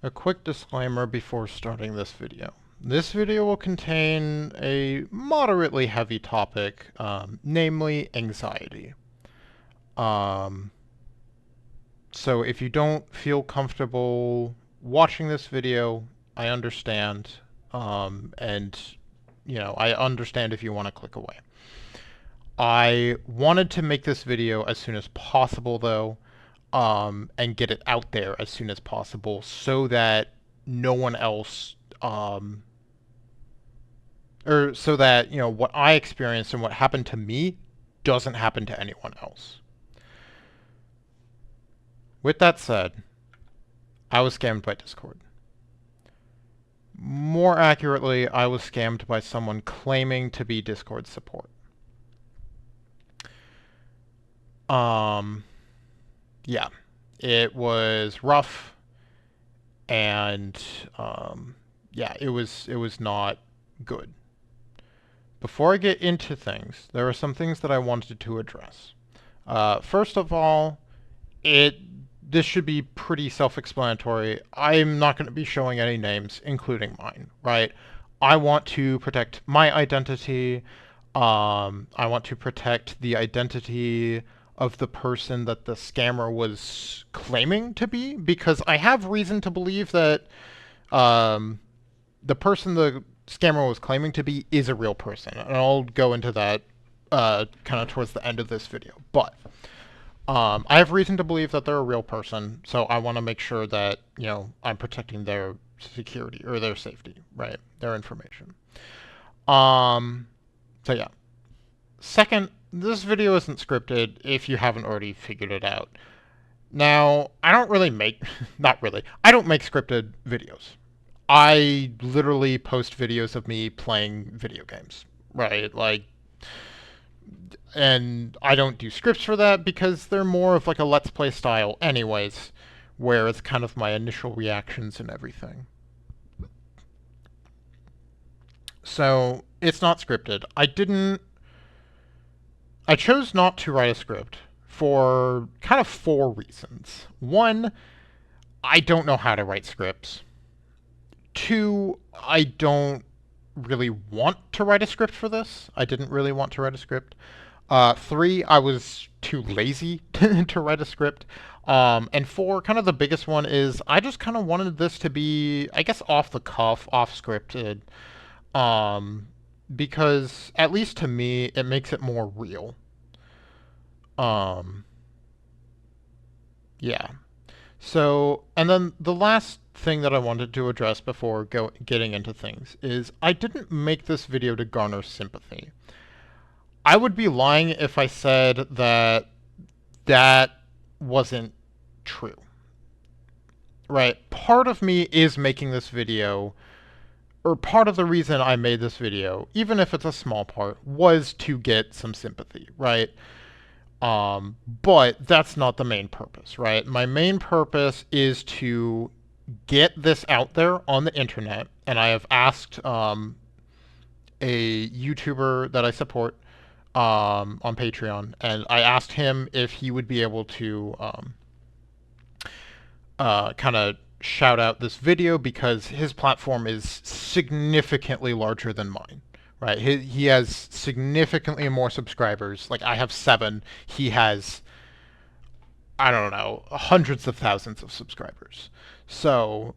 A quick disclaimer before starting this video. This video will contain a moderately heavy topic, namely anxiety. Um, so if you don't feel comfortable watching this video, I understand. And, I understand if you want to click away. I wanted to make this video as soon as possible, though, and get it out there as soon as possible so that no one else, or so that, what I experienced and what happened to me doesn't happen to anyone else. With that said, I was scammed by Discord. More accurately, I was scammed by someone claiming to be Discord support. Yeah, it was rough, and yeah, it was not good. Before I get into things, there are some things that I wanted to address. First of all, this should be pretty self-explanatory. I'm not going to be showing any names, including mine, right? I want to protect my identity. I want to protect the identity of the person that the scammer was claiming to be, because I have reason to believe that the person the scammer was claiming to be is a real person, and I'll go into that kind of towards the end of this video. But I have reason to believe that they're a real person, so I want to make sure that I'm protecting their security or their safety, right? Their information. So yeah. Second, this video isn't scripted if you haven't already figured it out. Now, I don't really make, not really, I don't make scripted videos. I literally post videos of me playing video games, right? Like, and I don't do scripts for that because they're more of like a let's play style anyways, where it's kind of my initial reactions and everything. So, it's not scripted. I chose not to write a script for kind of 4 reasons. 1, I don't know how to write scripts. 2, I don't really want to write a script for this. I didn't really want to write a script. 3, I was too lazy to write a script. And 4, kind of the biggest one is I just kind of wanted this to be, I guess, off the cuff, off scripted. Because at least to me, it makes it more real. Yeah. So, and then the last thing that I wanted to address before getting into things is I didn't make this video to garner sympathy. I would be lying if I said that that wasn't true. Right? Part of me is making this video, or part of the reason I made this video, even if it's a small part, was to get some sympathy, right? But that's not the main purpose, right? My main purpose is to get this out there on the internet, and I have asked a YouTuber that I support on Patreon, and I asked him if he would be able to kind of shout out this video because his platform is significantly larger than mine. Right, he has significantly more subscribers. Like I have 7, he has, I don't know, hundreds of thousands of subscribers. So,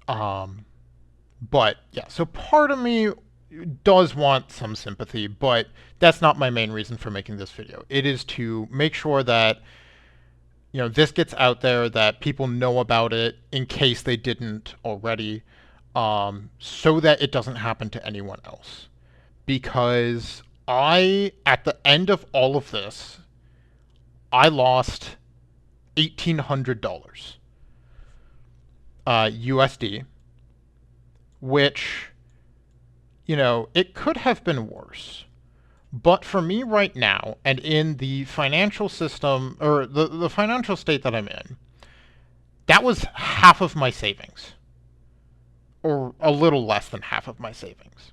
but yeah, so part of me does want some sympathy, but that's not my main reason for making this video. It is to make sure that this gets out there, that people know about it in case they didn't already, so that it doesn't happen to anyone else. Because at the end of all of this, I lost $1,800 USD, which, it could have been worse. But for me right now, and in the financial system, or the financial state that I'm in, that was half of my savings. Or a little less than half of my savings.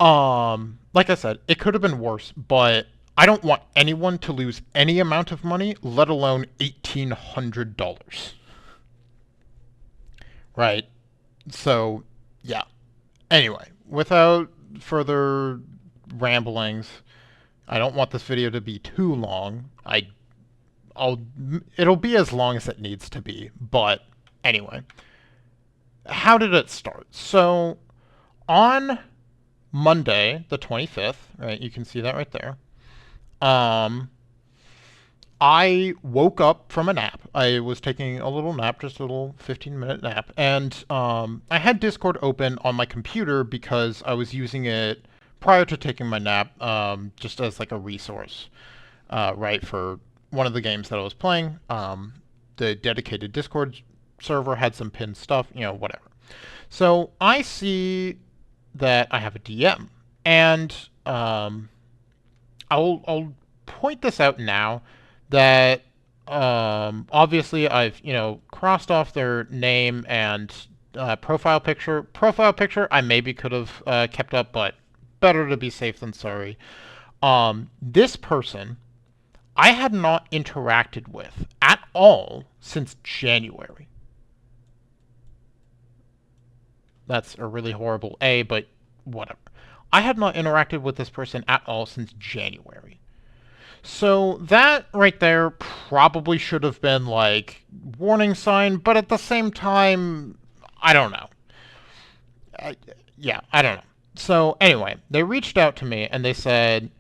Like I said, it could have been worse, but I don't want anyone to lose any amount of money, let alone $1,800. right? So, yeah. Anyway, without further ramblings, I don't want this video to be too long. I'll it'll be as long as it needs to be, but anyway, how did it start? So, on Monday, the 25th, right? You can see that right there. Um I woke up from a nap. I was taking a little nap, just a little 15-minute nap, and I had Discord open on my computer because I was using it prior to taking my nap, just as like a resource, right, for one of the games that I was playing. The dedicated Discord server had some pinned stuff, whatever. So I see that I have a DM, and I'll point this out now that obviously I've crossed off their name and profile picture. Profile picture I maybe could have kept up, but better to be safe than sorry. This person I had not interacted with at all since January. That's a really horrible A, but whatever. I had not interacted with this person at all since January. So that right there probably should have been like warning sign, but at the same time, I don't know. Yeah, I don't know. So anyway, they reached out to me and they said,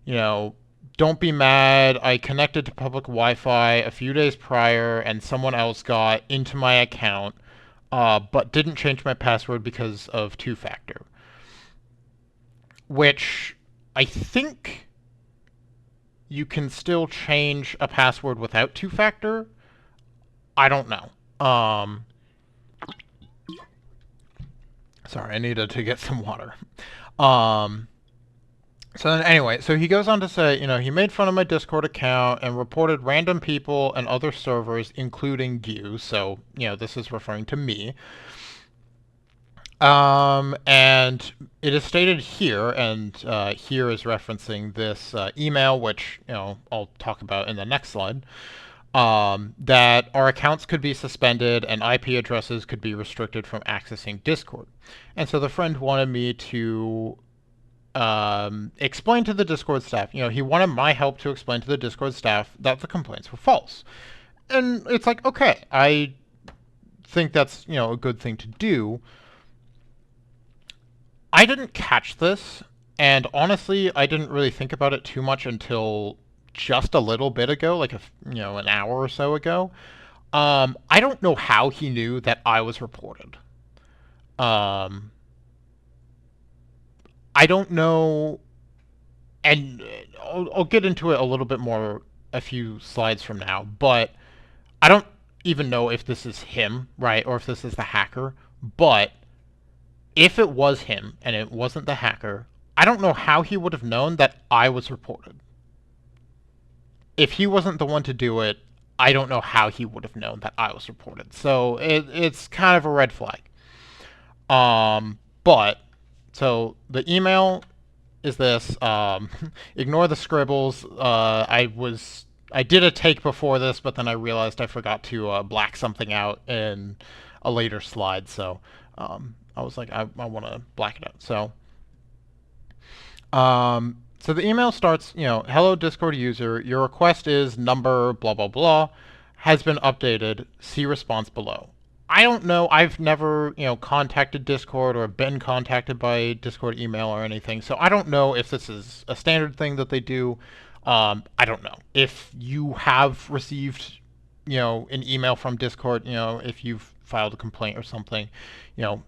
you know, don't be mad. I connected to public Wi-Fi a few days prior, and someone else got into my account, but didn't change my password because of two-factor. Which I think you can still change a password without two-factor. I don't know. Sorry, I needed to get some water. Um, so then anyway, so he goes on to say, he made fun of my Discord account and reported random people and other servers, including you. So, this is referring to me. And it is stated here, and here is referencing this email, which, I'll talk about in the next slide, that our accounts could be suspended and IP addresses could be restricted from accessing Discord. And so the friend wanted me to explain to the Discord staff, he wanted my help to explain to the Discord staff that the complaints were false. And it's like, okay, I think that's, a good thing to do. I didn't catch this, and honestly, I didn't really think about it too much until just a little bit ago, like an hour or so ago. I don't know how he knew that I was reported. I don't know, and I'll get into it a little bit more a few slides from now, but I don't even know if this is him, right, or if this is the hacker, but if it was him and it wasn't the hacker, I don't know how he would have known that I was reported. If he wasn't the one to do it, I don't know how he would have known that I was reported. So it's kind of a red flag. But so the email is this. Ignore the scribbles. I did a take before this, but then I realized I forgot to black something out in a later slide. So I was like, I want to black it out. So the email starts, hello Discord user, your request is number blah blah blah, has been updated. See response below. I don't know. I've never, contacted Discord or been contacted by Discord email or anything. So I don't know if this is a standard thing that they do. I don't know. If you have received, an email from Discord, if you've filed a complaint or something,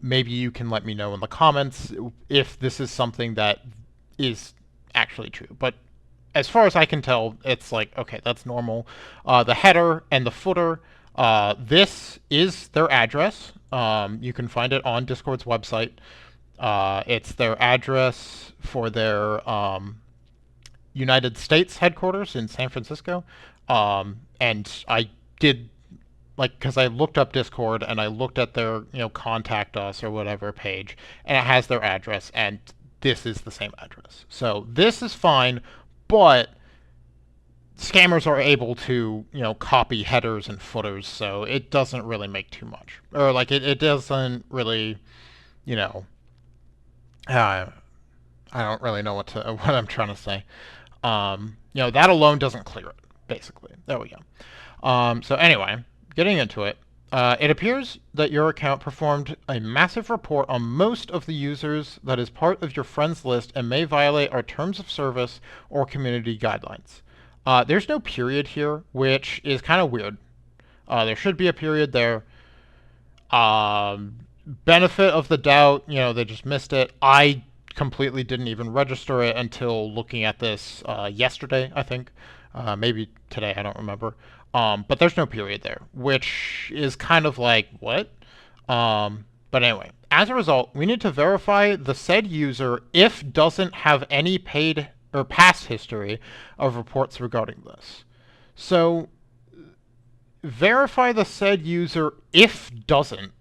maybe you can let me know in the comments if this is something that is actually true. But as far as I can tell, it's like, okay, that's normal. The header and the footer, this is their address. You can find it on Discord's website. It's their address for their United States headquarters in San Francisco. And I did, like, because I looked up Discord and I looked at their, contact us or whatever page, and it has their address, and this is the same address. So this is fine, but scammers are able to, copy headers and footers, so it doesn't really make too much. Or like it doesn't really, you know, uh, I don't really know what I'm trying to say. That alone doesn't clear it, basically. There we go. So anyway, getting into it, it appears that your account performed a massive report on most of the users that is part of your friends list and may violate our terms of service or community guidelines. There's no period here, which is kind of weird. There should be a period there. Benefit of the doubt, they just missed it. I completely didn't even register it until looking at this yesterday, I think. Maybe today, I don't remember. But there's no period there, which is kind of like, what? But anyway, as a result, we need to verify the said user if doesn't have any paid or past history of reports regarding this. So verify the said user if doesn't.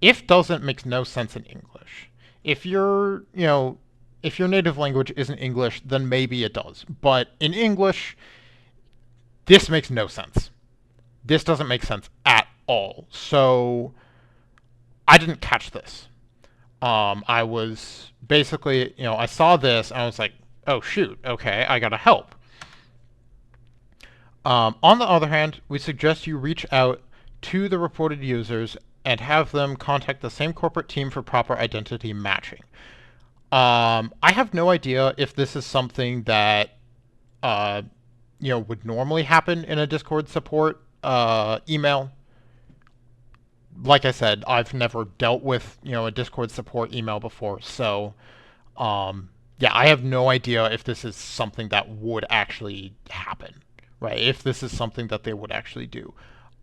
If doesn't makes no sense in English. If your native language isn't English, then maybe it does. But in English, this makes no sense. This doesn't make sense at all. So I didn't catch this. I was basically, I saw this and I was like, oh shoot, okay, I gotta help. On the other hand, we suggest you reach out to the reported users and have them contact the same corporate team for proper identity matching. I have no idea if this is something that would normally happen in a Discord support email. Like I said, I've never dealt with a Discord support email before, so I have no idea if this is something that would actually happen, right? If this is something that they would actually do.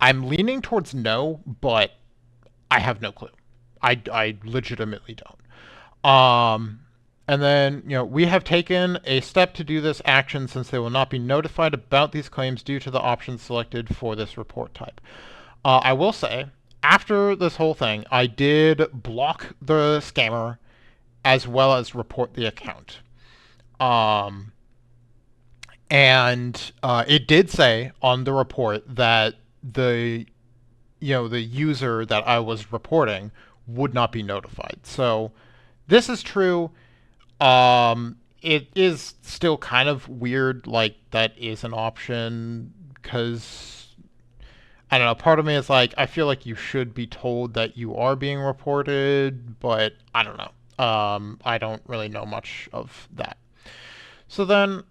I'm leaning towards no, but I have no clue. I legitimately don't. And then, we have taken a step to do this action since they will not be notified about these claims due to the options selected for this report type. I will say, after this whole thing, I did block the scammer as well as report the account. And it did say on the report that the user that I was reporting would not be notified. So this is true. It is still kind of weird, like that is an option, because I don't know, part of me is like, I feel like you should be told that you are being reported, but I don't know. I don't really know much of that. So then,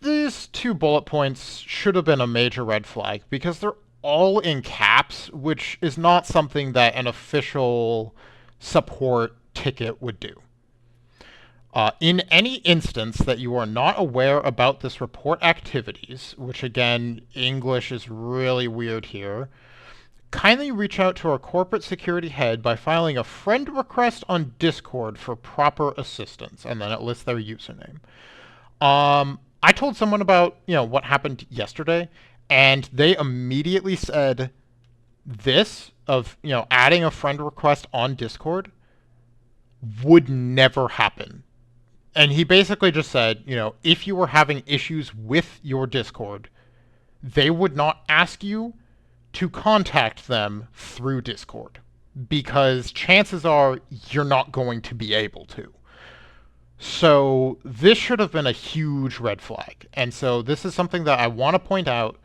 these 2 bullet points should have been a major red flag because they're all in caps, which is not something that an official support ticket would do. In any instance that you are not aware about this report activities, which again, English is really weird here, kindly reach out to our corporate security head by filing a friend request on Discord for proper assistance, and then it lists their username. I told someone about, what happened yesterday, and they immediately said this of, adding a friend request on Discord would never happen. And he basically just said, if you were having issues with your Discord, they would not ask you to contact them through Discord because chances are you're not going to be able to. So this should have been a huge red flag. And so this is something that I want to point out.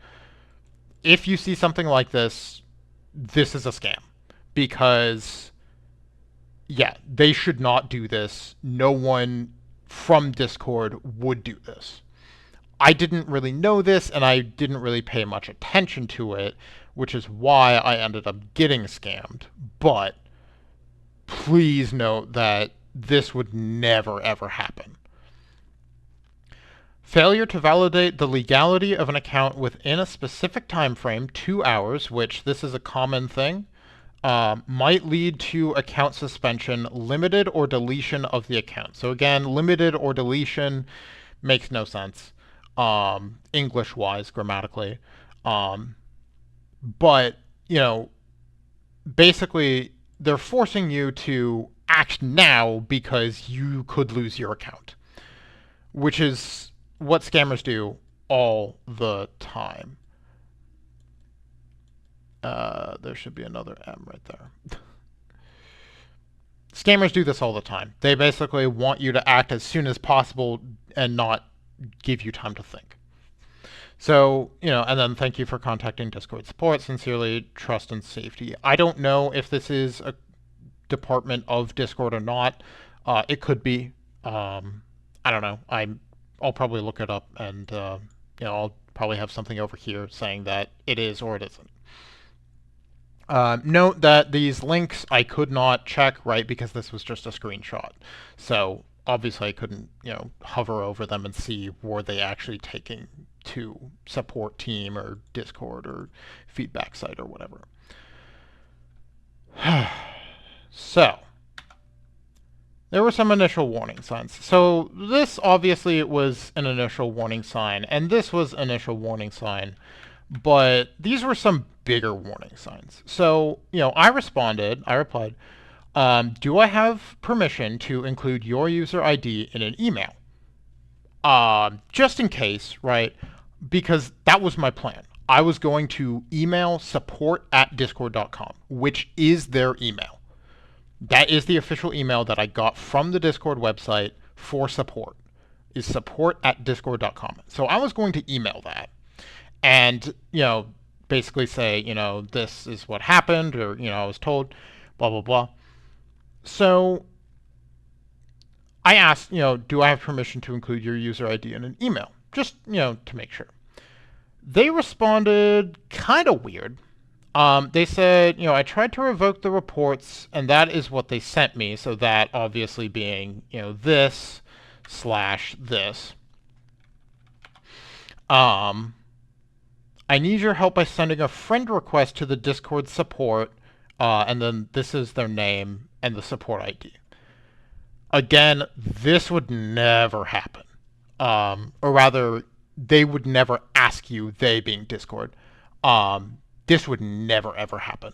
If you see something like this, this is a scam. Because, they should not do this. No one from Discord would do this. I didn't really know this, and I didn't really pay much attention to it, which is why I ended up getting scammed. But please note that this would never, ever happen. Failure to validate the legality of an account within a specific time frame, 2 hours, which this is a common thing, might lead to account suspension, limited or deletion of the account. So again, limited or deletion makes no sense, English-wise, grammatically. But, basically, they're forcing you to act now because you could lose your account, which is what scammers do all the time. There should be another M right there. Scammers do this all the time. They basically want you to act as soon as possible and not give you time to think. So, and then thank you for contacting Discord support. Sincerely, Trust and Safety. I don't know if this is a department of Discord or not. It could be. I don't know. I'll probably look it up, and I'll probably have something over here saying that it is or it isn't. Note that these links I could not check, right, because this was just a screenshot. So obviously I couldn't, hover over them and see were they actually taking to support team or Discord or feedback site or whatever. So there were some initial warning signs. So this obviously was an initial warning sign, and this was an initial warning sign, but these were some bigger warning signs. So, I replied, do I have permission to include your user ID in an email? Just in case, right? Because that was my plan. I was going to email support@discord.com, which is their email. That is the official email that I got from the Discord website for support, is support@discord.com. So I was going to email that and, basically say, this is what happened, or, I was told, blah, blah, blah. So I asked, do I have permission to include your user ID in an email? Just, to make sure. They responded kind of weird. They said, I tried to revoke the reports, and that is what they sent me. So that obviously being, this/this. I need your help by sending a friend request to the Discord support, and then this is their name and the support ID. Again, this would never happen. Or rather, they would never ask you, they being Discord. This would never, ever happen.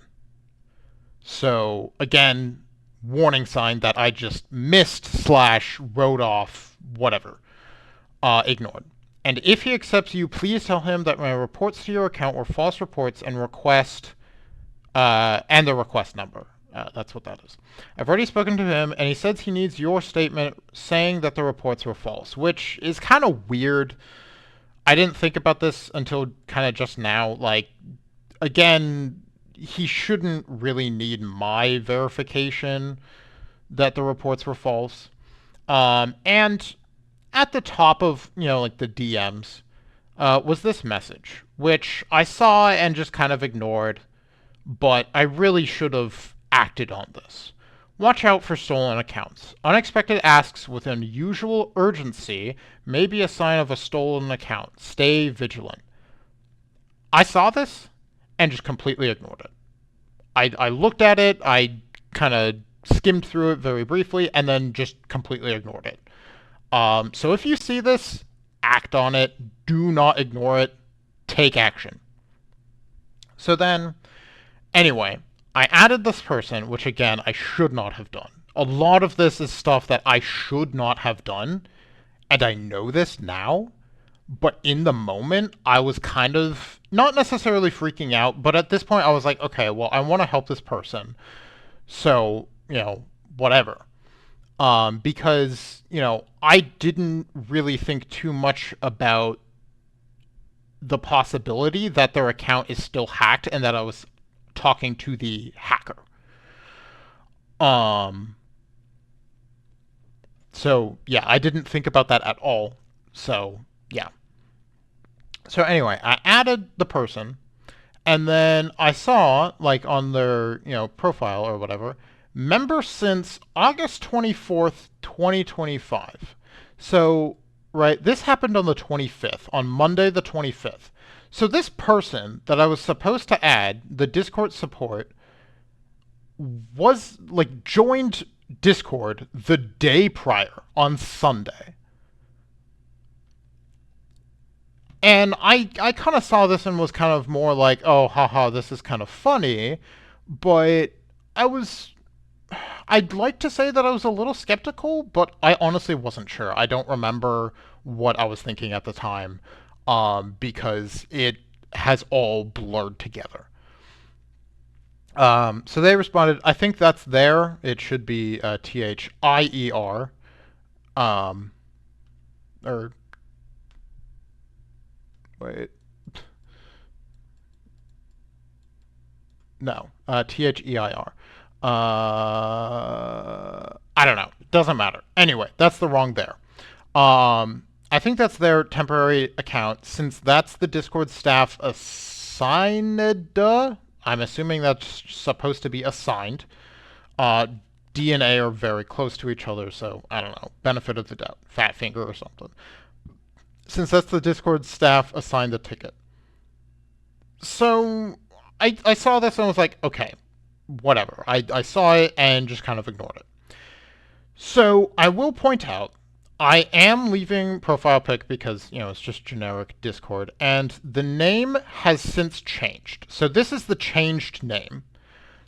So, again, warning sign that I just missed/wrote off, whatever. Ignored. And if he accepts you, please tell him that my reports to your account were false reports and request, and the request number. That's what that is. I've already spoken to him, and he says he needs your statement saying that the reports were false, which is kind of weird. I didn't think about this until kind of just now. Like, again, he shouldn't really need my verification that the reports were false. And at the top of, like the DMs, was this message, which I saw and just kind of ignored, but I really should have acted on this. Watch out for stolen accounts. Unexpected asks with unusual urgency may be a sign of a stolen account. Stay vigilant. I saw this and just completely ignored it. I looked at it, I kind of skimmed through it very briefly, and then just completely ignored it. So if you see this, act on it. Do not ignore it. Take action. So then, anyway, I added this person, which again, I should not have done. A lot of this is stuff that I should not have done, and I know this now, but in the moment, I was kind of, not necessarily freaking out, but at this point, I was like, okay, well, I want to help this person, so, whatever. Because, I didn't really think too much about the possibility that their account is still hacked and that I was talking to the hacker. So, yeah, I didn't think about that at all. So, yeah. So, anyway, I added the person, and then I saw, like, on their, profile or whatever, member since August 24th, 2025. So, right, this happened on the 25th, on Monday the 25th. So this person that I was supposed to add, the Discord support, was, like, joined Discord the day prior, on Sunday. And I kind of saw this and was kind of more like, oh, haha, this is kind of funny. But I'd like to say that I was a little skeptical, but I honestly wasn't sure. I don't remember what I was thinking at the time. because it has all blurred together. So they responded, I think that's there. It should be THIER. Um, or, wait, no, THEIR. I don't know. Doesn't matter. Anyway, that's the wrong there. I think that's their temporary account since that's the Discord staff assigned. I'm assuming that's supposed to be assigned. Uh, DNA are very close to each other, so I don't know. Benefit of the doubt. Fat finger or something. Since that's the Discord staff assigned the ticket. So I saw this and was like, okay, whatever. I saw it and just kind of ignored it. So I will point out, I am leaving profile pic because, it's just generic Discord, and the name has since changed. So this is the changed name.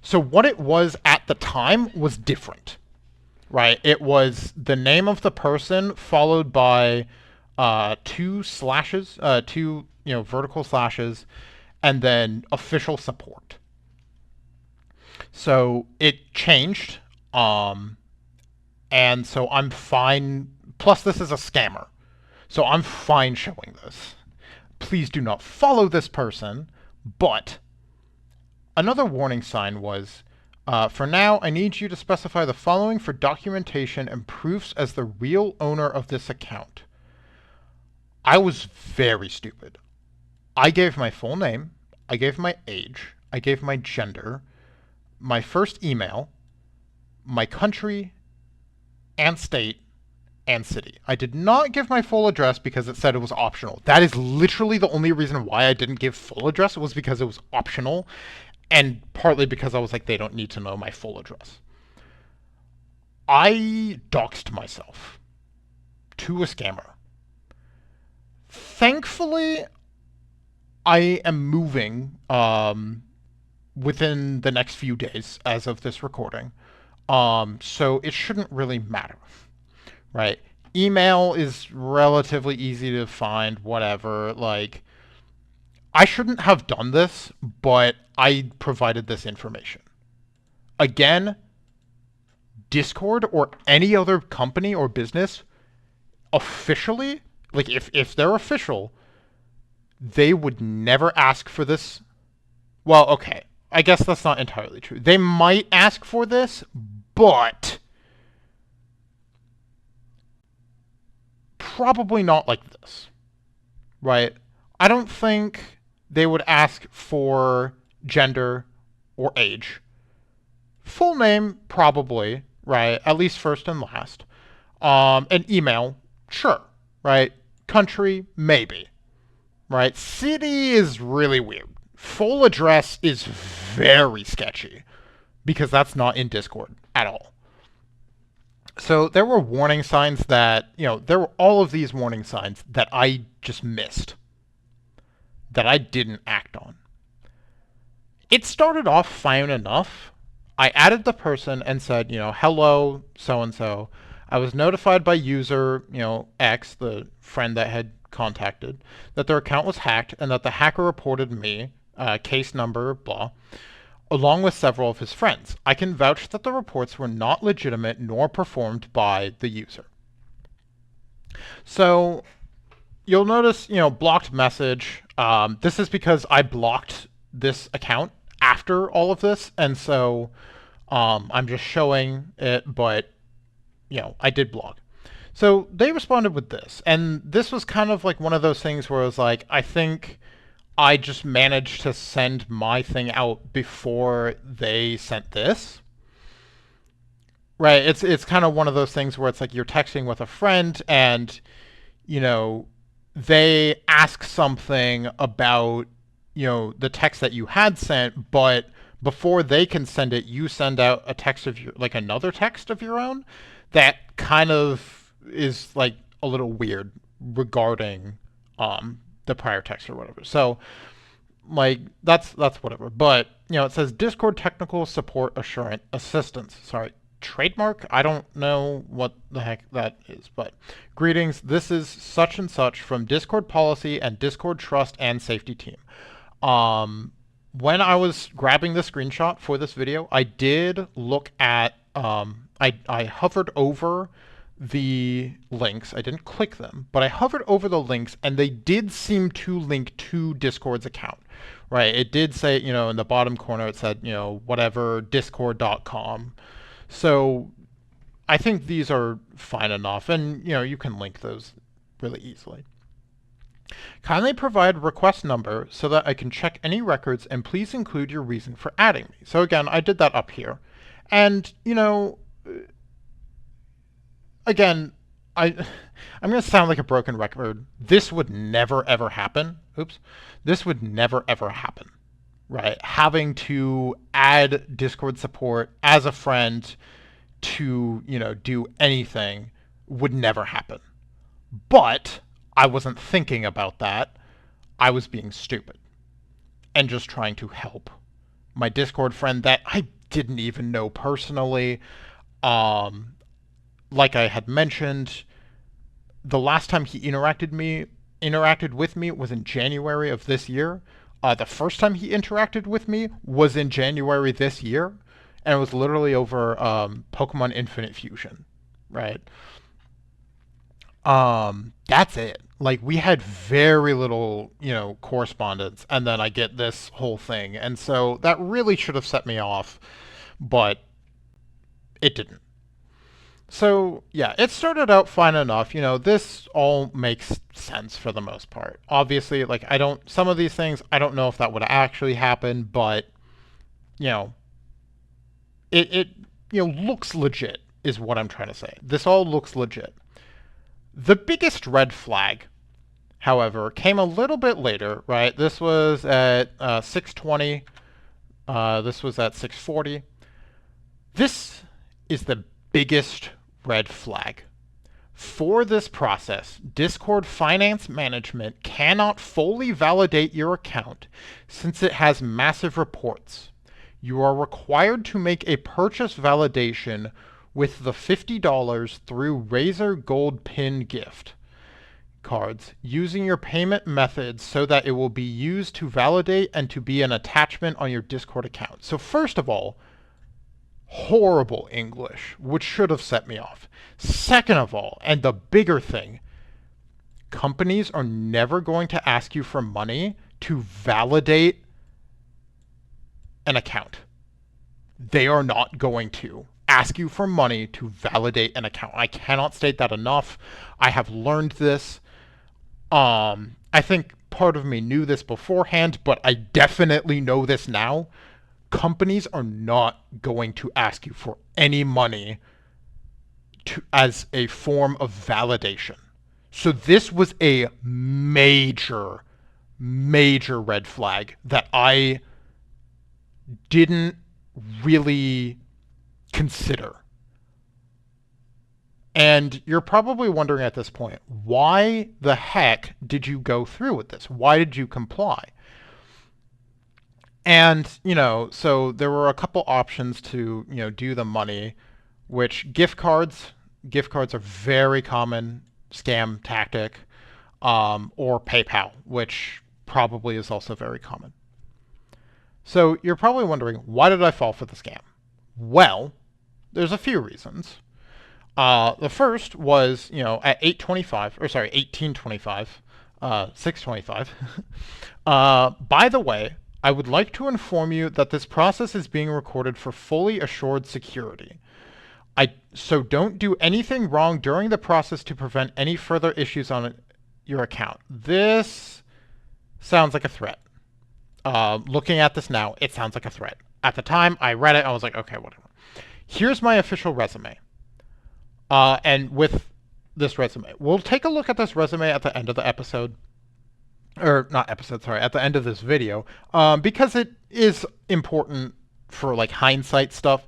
So what it was at the time was different, right? It was the name of the person followed by two slashes, two vertical slashes, and then official support. So it changed, and so I'm fine. Plus, this is a scammer, so I'm fine showing this. Please do not follow this person. But another warning sign was, for now, I need you to specify the following for documentation and proofs as the real owner of this account. I was very stupid. I gave my full name, I gave my age, I gave my gender, my first email, my country and state, and city. I did not give my full address because it said it was optional. That is literally the only reason why I didn't give full address, was because it was optional, and partly because I was like, they don't need to know my full address. I doxed myself to a scammer. Thankfully, I am moving within the next few days as of this recording. So it shouldn't really matter, right? Email is relatively easy to find, whatever. Like, I shouldn't have done this, but I provided this information. Again, Discord or any other company or business, officially, like if they're official, they would never ask for this. Well, okay. I guess that's not entirely true. They might ask for this, but probably not like this, right? I don't think they would ask for gender or age. Full name, probably, right? At least first and last. An email, sure, right? Country, maybe, right? City is really weird. Full address is very sketchy because that's not in Discord at all. So there were warning signs that, there were all of these warning signs that I just missed, that I didn't act on. It started off fine enough. I added the person and said, hello, so-and-so. I was notified by user, X, the friend that had contacted, that their account was hacked and that the hacker reported me, case number, blah, along with several of his friends. I can vouch that the reports were not legitimate nor performed by the user. So you'll notice, blocked message. This is because I blocked this account after all of this, and so I'm just showing it, but, I did block. So they responded with this, and this was kind of like one of those things where it was like, I think I just managed to send my thing out before they sent this. Right, it's kind of one of those things where it's like you're texting with a friend and, they ask something about, the text that you had sent, but before they can send it, you send out a text of your, like another text of your own that kind of is like a little weird regarding the prior text or whatever. So like that's whatever. But it says Discord technical support assurance assistance. Sorry, trademark. I don't know what the heck that is, but greetings. This is such and such from Discord policy and Discord trust and safety team. When I was grabbing the screenshot for this video, I did look at, I hovered over the links. I didn't click them, but I hovered over the links and they did seem to link to Discord's account, right? It did say, in the bottom corner, it said, whatever, discord.com. So I think these are fine enough, and, you can link those really easily. Kindly provide request number so that I can check any records, and please include your reason for adding me. So again, I did that up here. And, again, I'm going to sound like a broken record. This would never, ever happen. Oops. This would never, ever happen, right? Having to add Discord support as a friend to, do anything would never happen. But I wasn't thinking about that. I was being stupid and just trying to help my Discord friend that I didn't even know personally. Like I had mentioned, the last time he interacted with me was in January of this year. The first time he interacted with me was in January this year, and it was literally over Pokemon Infinite Fusion, right? That's it. Like, we had very little, correspondence, and then I get this whole thing, and so that really should have set me off, but it didn't. So, yeah, it started out fine enough. This all makes sense for the most part. Obviously, like, some of these things, I don't know if that would actually happen, but, it looks legit, is what I'm trying to say. This all looks legit. The biggest red flag, however, came a little bit later, right? This was at 6:20. This was at 6:40. This is the biggest red flag. For this process, Discord Finance Management cannot fully validate your account since it has massive reports. You are required to make a purchase validation with the $50 through Razer Gold Pin gift cards using your payment methods so that it will be used to validate and to be an attachment on your Discord account. So first of all, horrible English, which should have set me off. Second of all, and the bigger thing, companies are never going to ask you for money to validate an account. They are not going to ask you for money to validate an account. I cannot state that enough. I have learned this. I think part of me knew this beforehand, but I definitely know this now. Companies are not going to ask you for any money as a form of validation. So this was a major, major red flag that I didn't really consider. And you're probably wondering at this point, why the heck did you go through with this? Why did you comply? And, so there were a couple options to, do the money, which gift cards are very common scam tactic, or PayPal, which probably is also very common. So you're probably wondering, why did I fall for the scam? Well, there's a few reasons. The first was, at 1825, 625. By the way, I would like to inform you that this process is being recorded for fully assured security. So don't do anything wrong during the process to prevent any further issues on your account. This sounds like a threat. Looking at this now, it sounds like a threat. At the time I read it, I was like, okay, whatever. Here's my official resume. And with this resume, we'll take a look at this resume at the end of the episode. Or not episode, sorry, at the end of this video, because it is important for like hindsight stuff.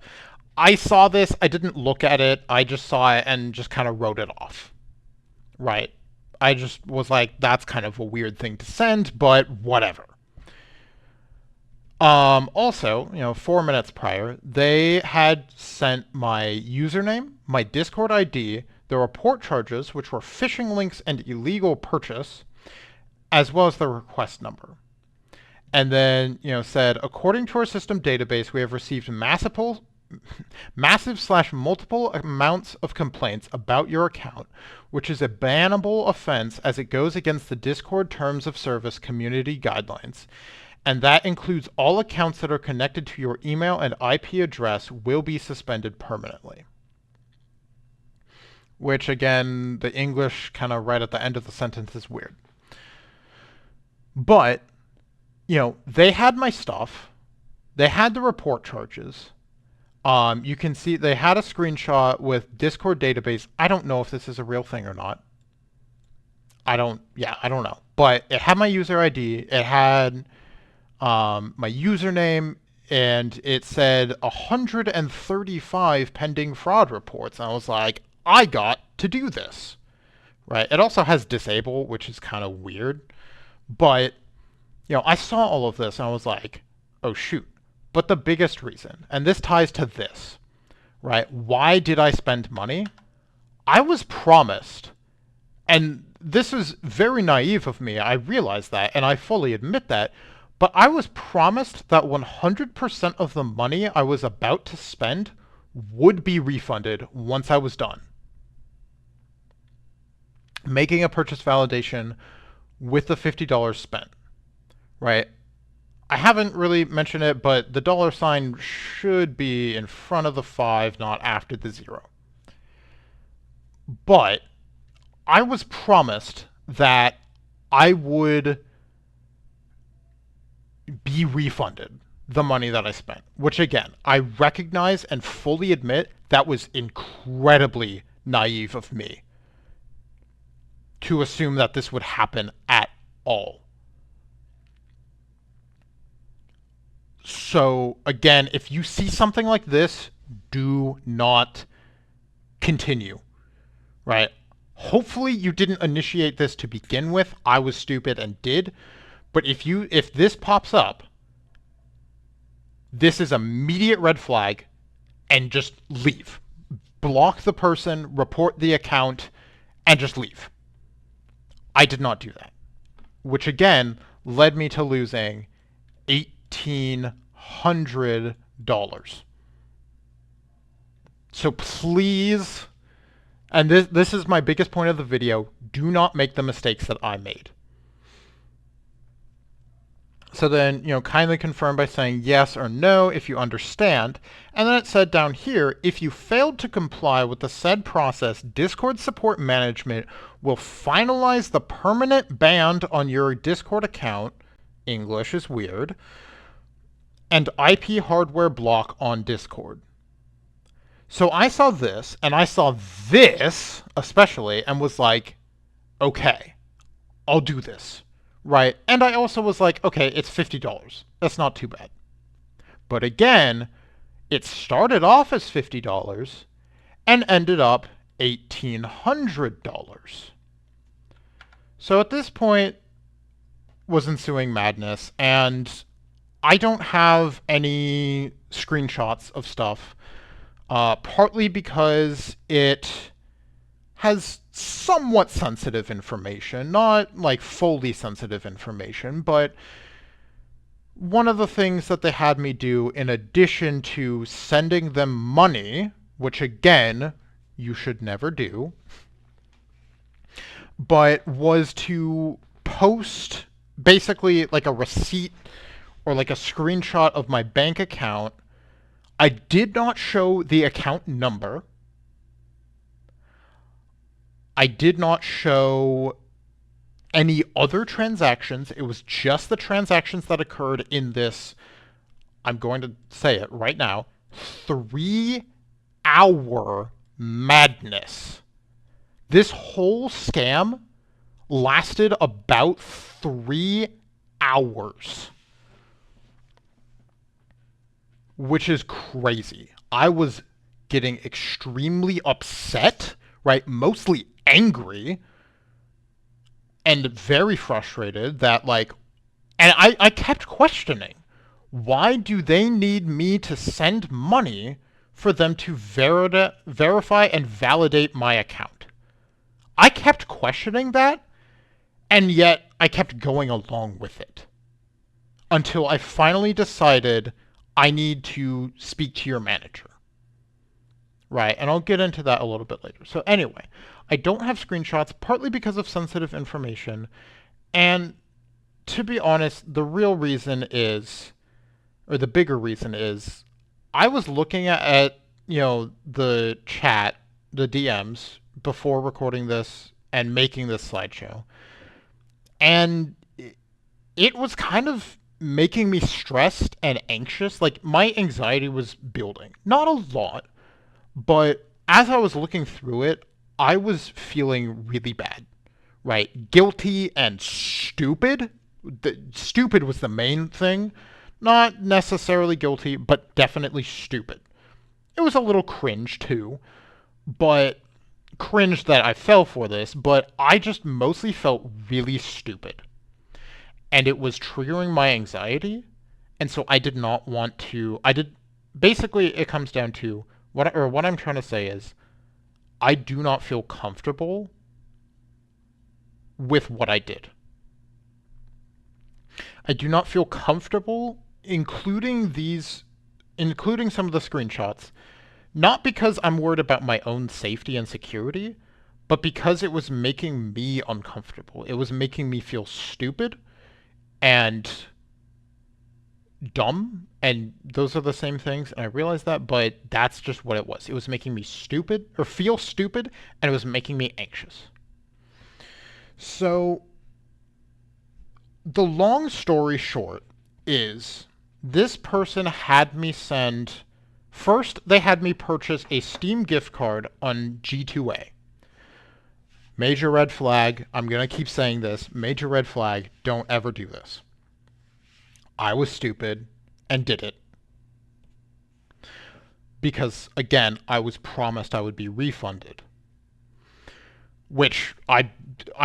I saw this, I didn't look at it, I just saw it and just kind of wrote it off. Right? I just was like, that's kind of a weird thing to send, but whatever. Also, 4 minutes prior, they had sent my username, my Discord ID, the report charges, which were phishing links and illegal purchase, as well as the request number. And then, said, according to our system database, we have received massive/multiple amounts of complaints about your account, which is a bannable offense as it goes against the Discord Terms of Service community guidelines. And that includes all accounts that are connected to your email and IP address will be suspended permanently. Which, again, the English kind of right at the end of the sentence is weird. But, they had my stuff. They had the report charges. You can see they had a screenshot with Discord database. I don't know if this is a real thing or not. I don't know. But it had my user ID. It had my username, and it said 135 pending fraud reports. And I was like, I got to do this, right? It also has disable, which is kind of weird. But, I saw all of this, and I was like, oh, shoot. But the biggest reason, and this ties to this, right? Why did I spend money? I was promised, and this is very naive of me, I realize that, and I fully admit that, but I was promised that 100% of the money I was about to spend would be refunded once I was done making a purchase validation with the $50 spent, right? I haven't really mentioned it, but the $ should be in front of the 5, not after the 0. But I was promised that I would be refunded the money that I spent, which again, I recognize and fully admit that was incredibly naive of me to assume that this would happen at all. So again, if you see something like this, do not continue, right? Hopefully you didn't initiate this to begin with. I was stupid and did. But if this pops up, this is immediate red flag and just leave. Block the person, report the account, and just leave. I did not do that, which again led me to losing $1,800. So please, and this is my biggest point of the video, do not make the mistakes that I made. So then, kindly confirm by saying yes or no if you understand. And then it said down here, if you failed to comply with the said process, Discord Support Management will finalize the permanent ban on your Discord account, English is weird, and IP hardware block on Discord. So I saw this, and I saw this especially, and was like, okay, I'll do this. Right, and I also was like, okay, it's $50. That's not too bad. But again, it started off as $50 and ended up $1,800. So at this point was ensuing madness, and I don't have any screenshots of stuff, partly because it has somewhat sensitive information, not like fully sensitive information, but one of the things that they had me do in addition to sending them money, which again, you should never do, but was to post basically like a receipt or like a screenshot of my bank account. I did not show the account number. I did not show any other transactions. It was just the transactions that occurred in this, I'm going to say it right now, 3-hour madness. This whole scam lasted about 3 hours, which is crazy. I was getting extremely upset, right? Mostly angry and very frustrated that and I kept questioning, Why do they need me to send money for them to verify and validate my account? I kept questioning that, and yet I kept going along with it until I finally decided I need to speak to your manager. Right, and I'll get into that a little bit later. So anyway, I don't have screenshots, partly because of sensitive information, and to be honest, the real reason is, or the bigger reason is, I was looking at the chat, the DMs, before recording this and making this slideshow, and it was kind of making me stressed and anxious. Like, my anxiety was building. Not a lot, but as I was looking through it, I was feeling really bad, right? Guilty and stupid. Stupid was the main thing. Not necessarily guilty, but definitely stupid. It was a little cringe too, but cringe that I fell for this, but I just mostly felt really stupid. And it was triggering my anxiety, and so I did not want to. Basically, it comes down to what I'm trying to say is, I do not feel comfortable with what I did. I do not feel comfortable including some of the screenshots, not because I'm worried about my own safety and security, but because it was making me uncomfortable. It was making me feel stupid and dumb, and those are the same things, and I realized that, but that's just what it was. It was making me stupid, or feel stupid, and it was making me anxious. So, the long story short is, this person had me send... First, they had me purchase a Steam gift card on G2A. Major red flag. I'm going to keep saying this. Major red flag. Don't ever do this. I was stupid and did it. Because, again, I was promised I would be refunded. Which, I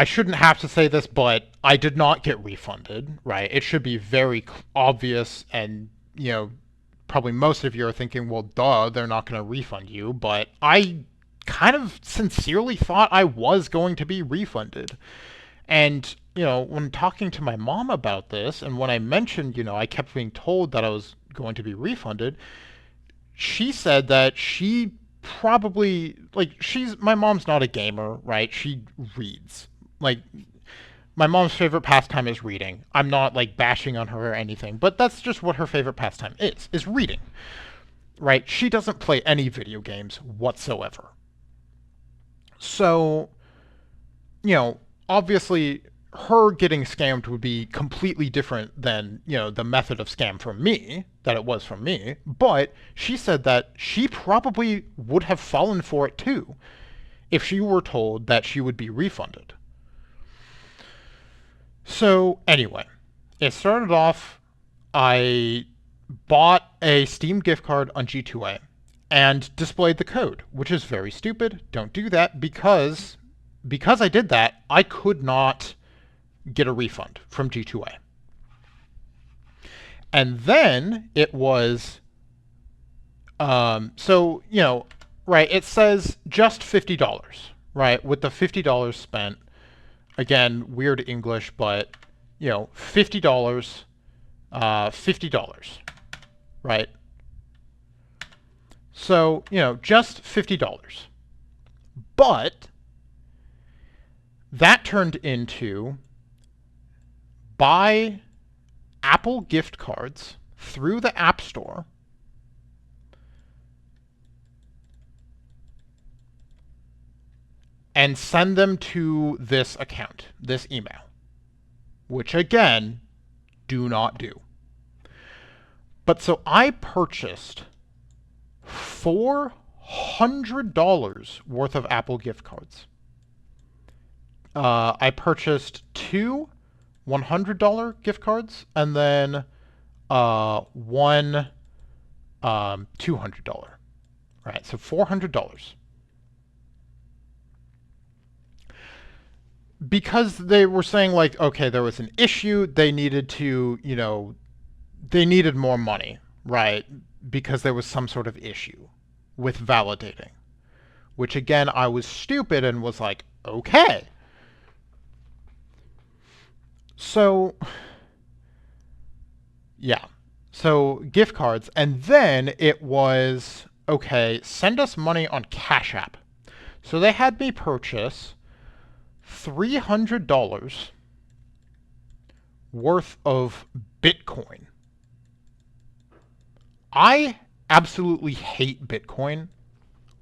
shouldn't have to say this, but I did not get refunded, right? It should be very obvious, and, probably most of you are thinking, well, duh, they're not going to refund you, but I kind of sincerely thought I was going to be refunded. And, when talking to my mom about this, and when I mentioned, I kept being told that I was going to be refunded, she said that she probably, like, my mom's not a gamer, right? She reads. Like, my mom's favorite pastime is reading. I'm not, like, bashing on her or anything, but that's just what her favorite pastime is reading, right? She doesn't play any video games whatsoever. So, obviously, her getting scammed would be completely different than, the method of scam from me, that it was from me, but she said that she probably would have fallen for it too if she were told that she would be refunded. So, anyway, it started off, I bought a Steam gift card on G2A and displayed the code, which is very stupid. Don't do that, because I did that, I could not get a refund from G2A. And then it was, right, it says just $50, right? With the $50 spent, again, weird English, but, $50, $50, right? So, just $50. But that turned into buy Apple gift cards through the App Store and send them to this account, this email, which, again, do not do. But so I purchased $400 worth of Apple gift cards. I purchased two $100 gift cards, and then one $200. Right, so $400. Because they were saying, like, okay, there was an issue, they needed to, they needed more money, right? Because there was some sort of issue with validating, which again, I was stupid and was like, okay. So, yeah. So, gift cards. And then it was, okay, send us money on Cash App. So they had me purchase $300 worth of Bitcoin. I absolutely hate Bitcoin.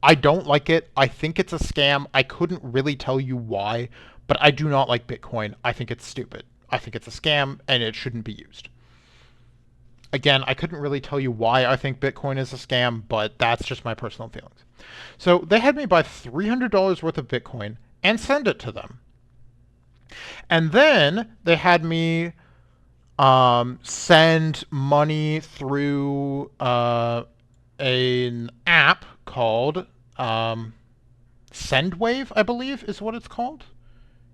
I don't like it. I think it's a scam. I couldn't really tell you why, but I do not like Bitcoin. I think it's stupid. I think it's a scam and it shouldn't be used. Again, I couldn't really tell you why I think Bitcoin is a scam, but that's just my personal feelings. So they had me buy $300 worth of Bitcoin and send it to them. And then they had me send money through an app called Sendwave, I believe is what it's called.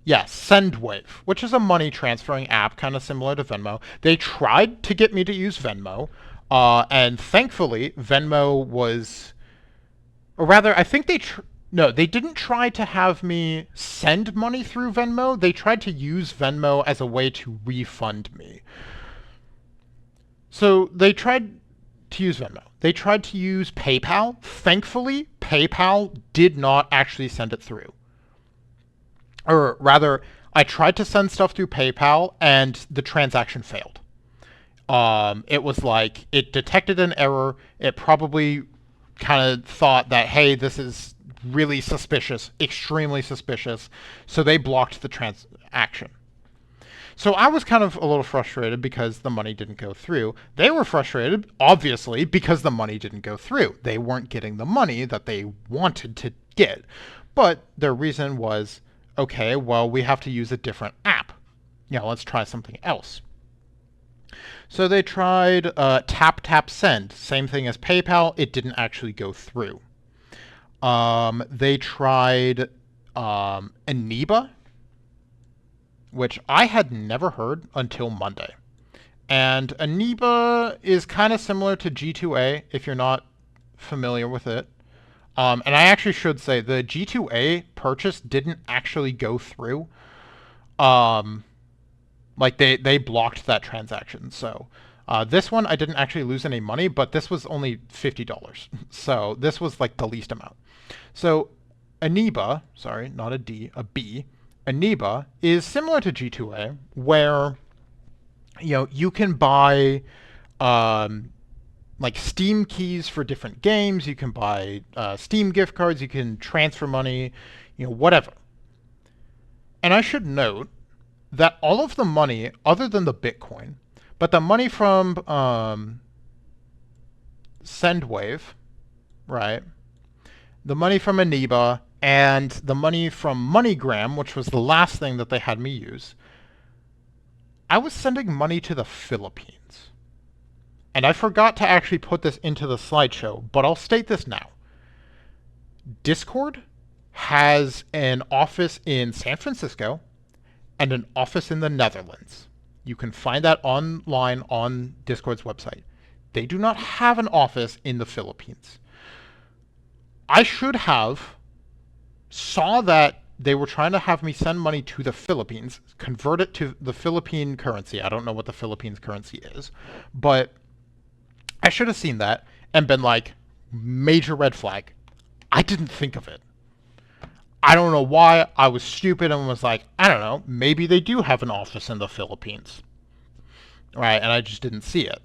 Yes, Sendwave, which is a money transferring app kind of similar to Venmo. They tried to get me to use Venmo, and thankfully Venmo was, or rather, I think no, they didn't try to have me send money through Venmo. They tried to use Venmo as a way to refund me. So they tried to use Venmo. They tried to use PayPal. Thankfully, PayPal did not actually send it through. Or rather, I tried to send stuff through PayPal and the transaction failed. It was like it detected an error. It probably kind of thought that, hey, this is really suspicious, extremely suspicious. So they blocked the transaction. So I was kind of a little frustrated because the money didn't go through. They were frustrated, obviously, because the money didn't go through. They weren't getting the money that they wanted to get. But their reason was, okay, well, we have to use a different app. Let's try something else. So they tried Tap Tap Send, same thing as PayPal. It didn't actually go through. They tried Aniba, which I had never heard until Monday. And Aniba is kind of similar to G2A if you're not familiar with it. And I actually should say the G2A purchase didn't actually go through. Like they blocked that transaction. So this one I didn't actually lose any money, but this was only $50. So this was like the least amount. So Aniba, sorry, not a D, a B. Aniba is similar to G2A, where you can buy like Steam keys for different games. You can buy Steam gift cards. You can transfer money, whatever. And I should note that all of the money, other than the Bitcoin, but the money from Sendwave, right? The money from Aniba and the money from MoneyGram, which was the last thing that they had me use, I was sending money to the Philippines. And I forgot to actually put this into the slideshow, but I'll state this now. Discord has an office in San Francisco and an office in the Netherlands. You can find that online on Discord's website. They do not have an office in the Philippines. I should have saw that they were trying to have me send money to the Philippines, convert it to the Philippine currency. I don't know what the Philippines currency is, but I should have seen that and been like, major red flag. I didn't think of it. I don't know why. I was stupid and was like, I don't know, maybe they do have an office in the Philippines. Right, and I just didn't see it.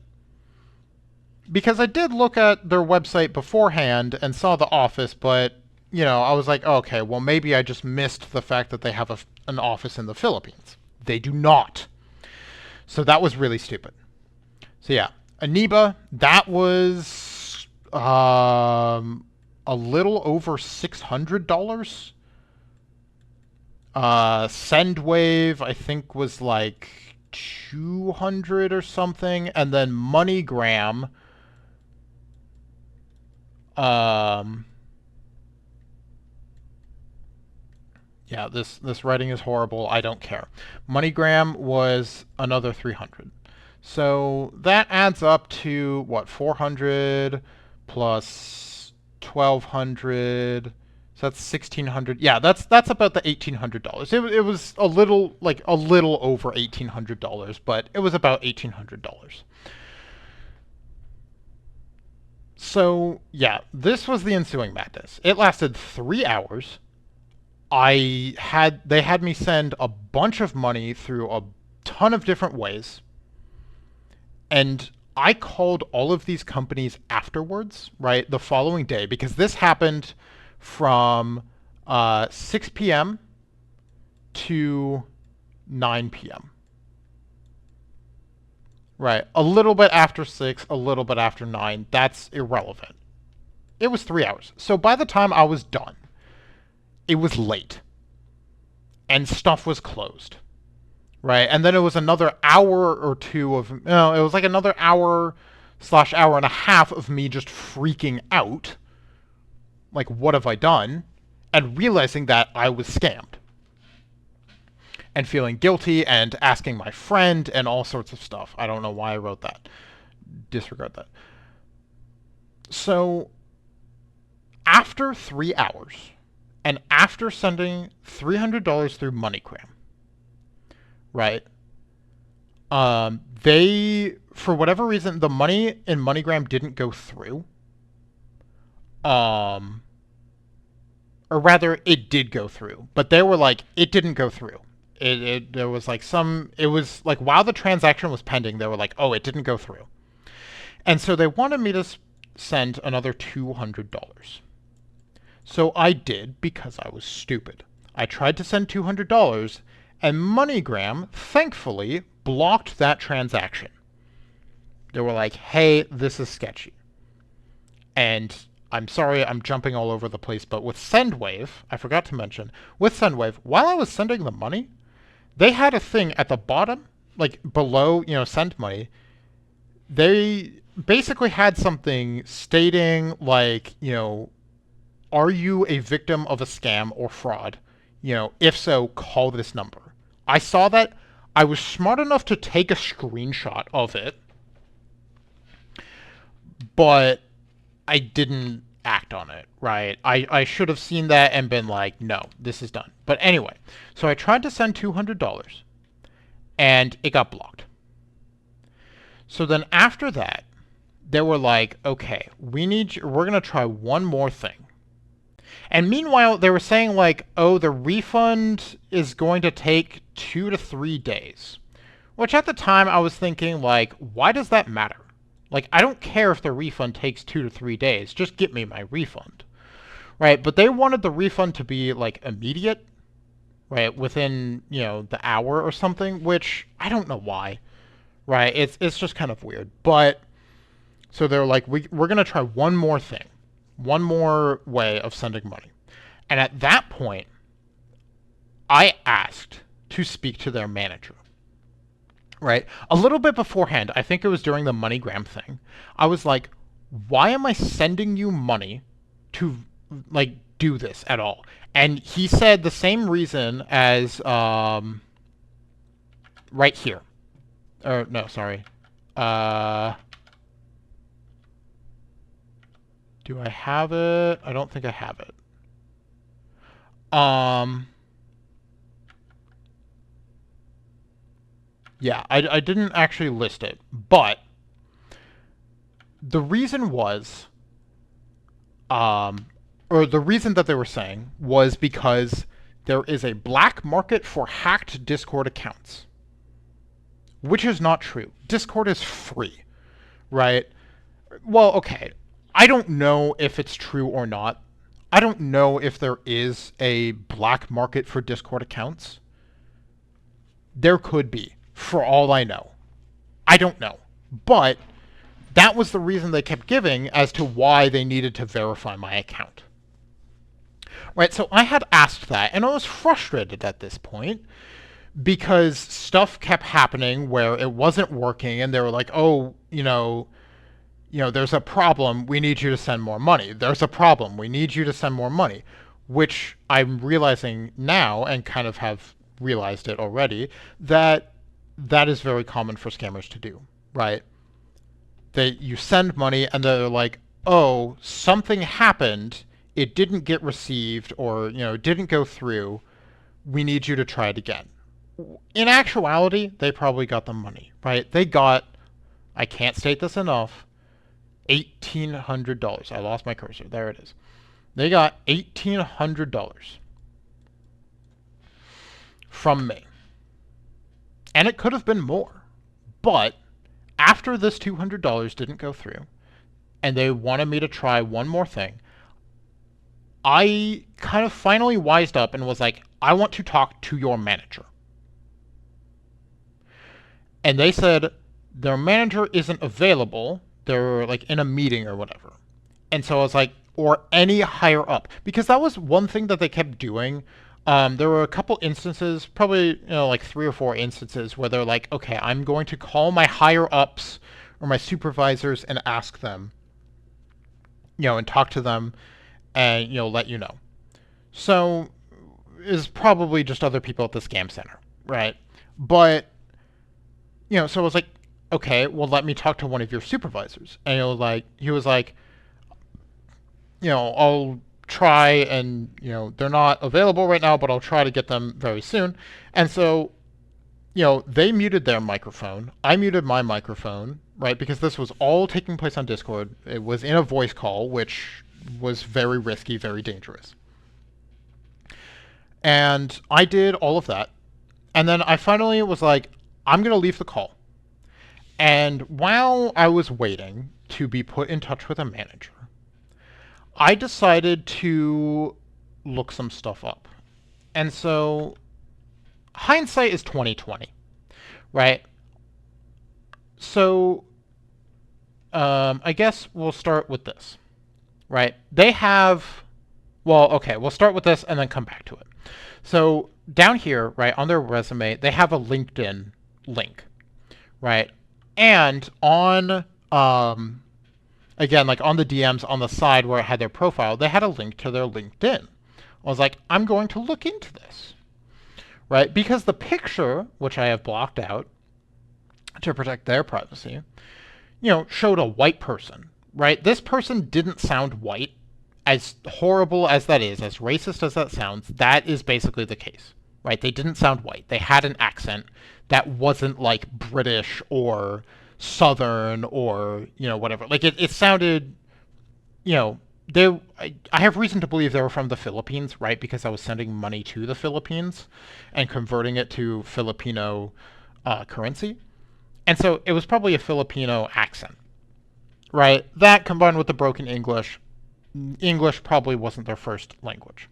Because I did look at their website beforehand and saw the office, but, I was like, okay, well, maybe I just missed the fact that they have an office in the Philippines. They do not. So that was really stupid. So yeah, Aniba, that was a little over $600. Sendwave, I think, was like 200 or something, and then MoneyGram, yeah, this writing is horrible. I don't care. MoneyGram was another 300. So that adds up to what, 400 plus 1200. So that's 1600. Yeah, that's about the $1800. It was a little over $1800, but it was about $1800. So yeah, this was the ensuing madness. It lasted 3 hours. They had me send a bunch of money through a ton of different ways, and I called all of these companies afterwards, right, the following day, because this happened from 6 p.m. to 9 p.m. Right, a little bit after 6, a little bit after 9. That's irrelevant. It was 3 hours. So by the time I was done, it was late, and stuff was closed. Right, and then it was another hour or two of, no, it was like another hour/hour and a half of me just freaking out. Like, what have I done? And realizing that I was scammed. And feeling guilty and asking my friend and all sorts of stuff. I don't know why I wrote that. Disregard that. So, after 3 hours, and after sending $300 through MoneyGram, right? They, for whatever reason, the money in MoneyGram didn't go through. Or rather, it did go through, but they were like, it didn't go through. There was like it was like while the transaction was pending, they were like, oh, it didn't go through. And so they wanted me to send another $200. So I did because I was stupid. I tried to send $200, and MoneyGram, thankfully, blocked that transaction. They were like, hey, this is sketchy. And I'm sorry, I'm jumping all over the place, but with Sendwave, I forgot to mention, with Sendwave, while I was sending the money, they had a thing at the bottom, like below, send money. They basically had something stating like, are you a victim of a scam or fraud? If so, call this number. I saw that. I was smart enough to take a screenshot of it, but I didn't act on it, right? I should have seen that and been like, no, this is done. But anyway, so I tried to send $200, and it got blocked. So then after that, they were like, okay, we're going to try one more thing. And meanwhile, they were saying like, oh, the refund is going to take 2 to 3 days. Which at the time I was thinking like, why does that matter? Like, I don't care if the refund takes 2 to 3 days. Just get me my refund. Right? But they wanted the refund to be like immediate. Right? Within, the hour or something, which I don't know why. Right? It's just kind of weird. But so they're like, we're going to try one more thing. One more way of sending money. And at that point, I asked to speak to their manager. Right? A little bit beforehand, I think it was during the MoneyGram thing, I was like, why am I sending you money to, like, do this at all? And he said the same reason as, right here. Or, no, sorry. Do I have it? I don't think I have it. Yeah, I didn't actually list it, but the reason was, or the reason that they were saying was because there is a black market for hacked Discord accounts, which is not true. Discord is free, right? Well, okay. I don't know if it's true or not. I don't know if there is a black market for Discord accounts. There could be, for all I know. I don't know. But that was the reason they kept giving as to why they needed to verify my account. Right, so I had asked that, and I was frustrated at this point because stuff kept happening where it wasn't working, and they were like, oh, there's a problem, we need you to send more money. There's a problem, we need you to send more money. Which I'm realizing now, and kind of have realized it already, that is very common for scammers to do. right? You send money and they're like, oh, something happened. It didn't get received or, it didn't go through. We need you to try it again. In actuality, they probably got the money, right? They got, I can't state this enough, $1,800. I lost my cursor. There it is. They got $1,800 from me. And it could have been more. But after this $200 didn't go through, and they wanted me to try one more thing, I kind of finally wised up and was like, I want to talk to your manager. And they said, their manager isn't available. They're like in a meeting or whatever. And so I was like, or any higher up. Because that was one thing that they kept doing. There were a couple instances, probably like 3 or 4 instances where they're like, okay, I'm going to call my higher ups or my supervisors and ask them, and talk to them and let you know. So is probably just other people at the scam center, right? But so I was like, okay, well, let me talk to one of your supervisors. And he was like, I'll try, and they're not available right now, but I'll try to get them very soon. And so they muted their microphone. I muted my microphone, right? Because this was all taking place on Discord. It was in a voice call, which was very risky, very dangerous. And I did all of that. And then I finally was like, I'm going to leave the call. And while I was waiting to be put in touch with a manager, I decided to look some stuff up. And so hindsight is 2020, right? So I guess we'll start with this, right? They have, well, okay, we'll start with this and then come back to it. So down here, right, on their resume, they have a LinkedIn link, right? And on, again, like on the DMs on the side where it had their profile, they had a link to their LinkedIn. I was like, I'm going to look into this, right? Because the picture, which I have blocked out to protect their privacy, showed a white person, right? This person didn't sound white. As horrible as that is, as racist as that sounds, that is basically the case, right? They didn't sound white. They had an accent that wasn't like British or Southern or, whatever. Like it sounded, I have reason to believe they were from the Philippines, right? Because I was sending money to the Philippines and converting it to Filipino currency. And so it was probably a Filipino accent, right? That combined with the broken English probably wasn't their first language.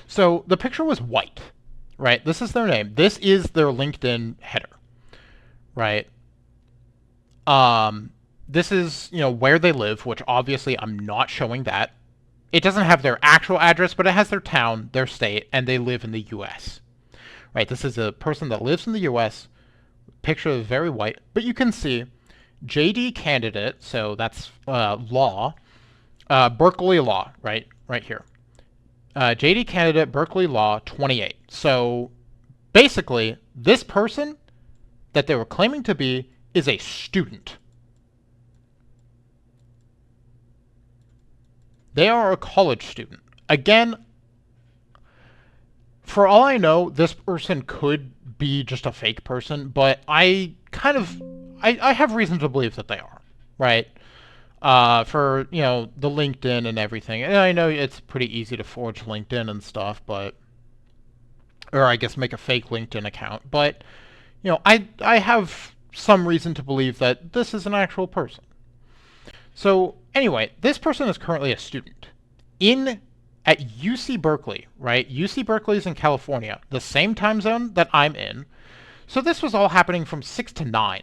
So the picture was white, right? This is their name. This is their LinkedIn header, right? This is, where they live, which obviously I'm not showing that. It doesn't have their actual address, but it has their town, their state, and they live in the U.S., right? This is a person that lives in the U.S. Picture is very white, but you can see JD candidate, so that's law, Berkeley Law, right here. JD candidate, Berkeley Law, 28. So basically, this person that they were claiming to be is a student. They are a college student. Again, for all I know, this person could be just a fake person, but I have reason to believe that they are, right? For, the LinkedIn and everything. And I know it's pretty easy to forge LinkedIn and stuff, or I guess make a fake LinkedIn account. But, I have some reason to believe that this is an actual person. So anyway, this person is currently a student at UC Berkeley, right? UC Berkeley is in California, the same time zone that I'm in. So this was all happening from 6 to 9.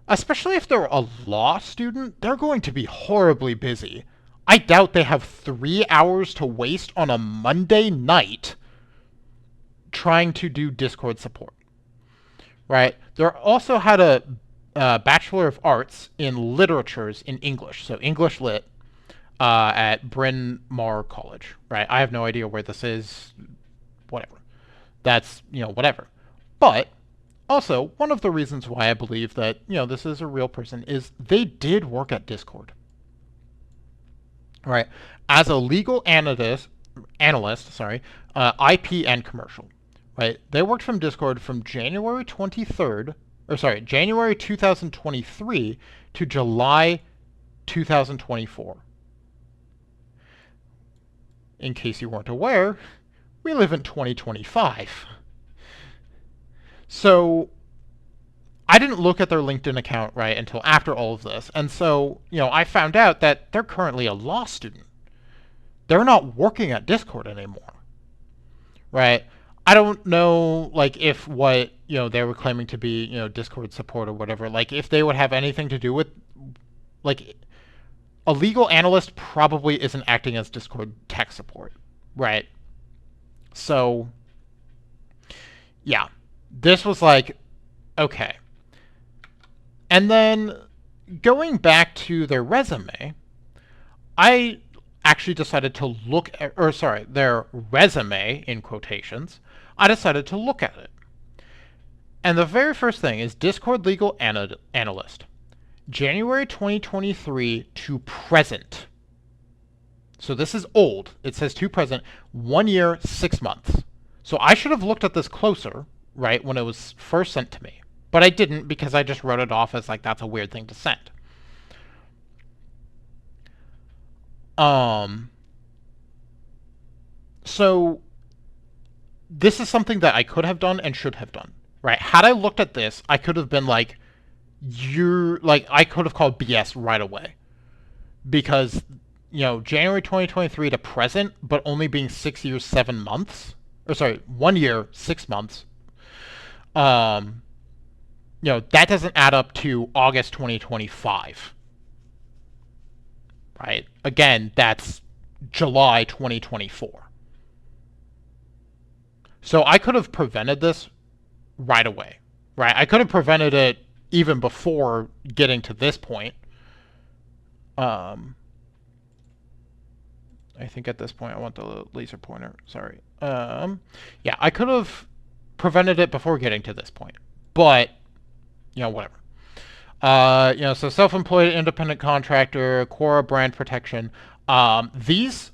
Especially if they're a law student, they're going to be horribly busy. I doubt they have 3 hours to waste on a Monday night trying to do Discord support, right? They also had a Bachelor of Arts in Literatures in English, so English Lit, at Bryn Mawr College, right? I have no idea where this is, whatever. That's, whatever. But Also, one of the reasons why I believe that, this is a real person is they did work at Discord. Right? As a legal analyst, IP and commercial. Right? They worked from Discord from January 2023 to July 2024. In case you weren't aware, we live in 2025. So I didn't look at their LinkedIn account, right, until after all of this. And so, I found out that they're currently a law student. They're not working at Discord anymore. Right? I don't know, like, if what, they were claiming to be, Discord support or whatever, like, if they would have anything to do with, like, a legal analyst probably isn't acting as Discord tech support, right? So, yeah, this was like, okay. And then going back to their resume, I actually decided to look at, their resume, in quotations, I decided to look at it. And the very first thing is Discord Legal Analyst. January 2023 to present. So this is old. It says to present, 1 year, 6 months. So I should have looked at this closer, right, when it was first sent to me. But I didn't because I just wrote it off as like, that's a weird thing to send. So this is something that I could have done and should have done, right? Had I looked at this, I could have been like, I could have called BS right away. Because, January 2023 to present, but only being 6 years, 7 months. 1 year, 6 months. That doesn't add up to August 2025. Right? Again, that's July 2024. So I could have prevented this right away. Right? I could have prevented it even before getting to this point. I think at this point I want the laser pointer. Sorry. Yeah, I could have prevented it before getting to this point. But, whatever. So self-employed, independent contractor, Quora brand protection. These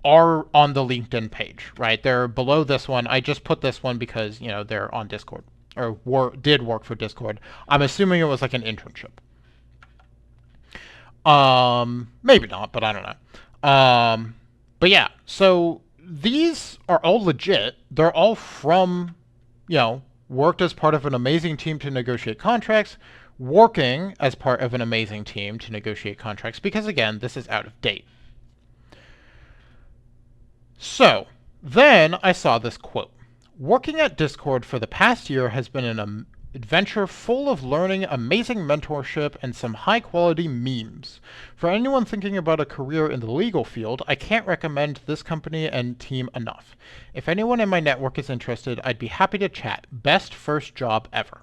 are on the LinkedIn page, right? They're below this one. I just put this one because, they're on Discord. Or did work for Discord. I'm assuming it was like an internship. Maybe not, but I don't know. But yeah, so these are all legit. They're all from, worked as part of an amazing team to negotiate contracts, working as part of an amazing team to negotiate contracts, because again, this is out of date. So then I saw this quote. Working at Discord for the past year has been an adventure full of learning, amazing mentorship, and some high-quality memes. For anyone thinking about a career in the legal field, I can't recommend this company and team enough. If anyone in my network is interested, I'd be happy to chat. Best first job ever.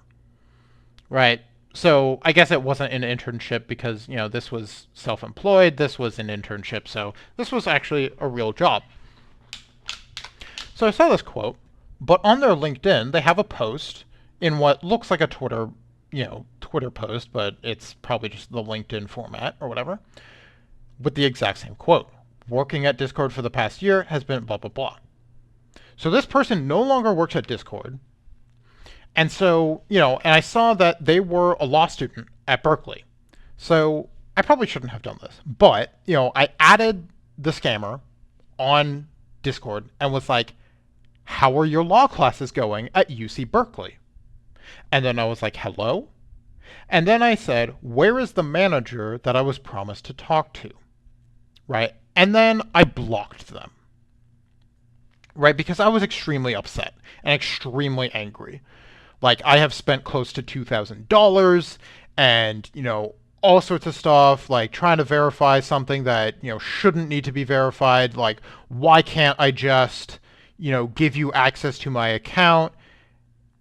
Right? So I guess it wasn't an internship because, this was self-employed. This was an internship. So this was actually a real job. So I saw this quote, but on their LinkedIn, they have a post in what looks like a Twitter post, but it's probably just the LinkedIn format or whatever, with the exact same quote. Working at Discord for the past year has been blah, blah, blah. So this person no longer works at Discord. And so, and I saw that they were a law student at Berkeley. So I probably shouldn't have done this. But, I added the scammer on Discord and was like, how are your law classes going at UC Berkeley? And then I was like, hello? And then I said, where is the manager that I was promised to talk to? Right? And then I blocked them. Right? Because I was extremely upset and extremely angry. Like, I have spent close to $2,000 and, all sorts of stuff, like trying to verify something that, shouldn't need to be verified. Like, why can't I just, give you access to my account?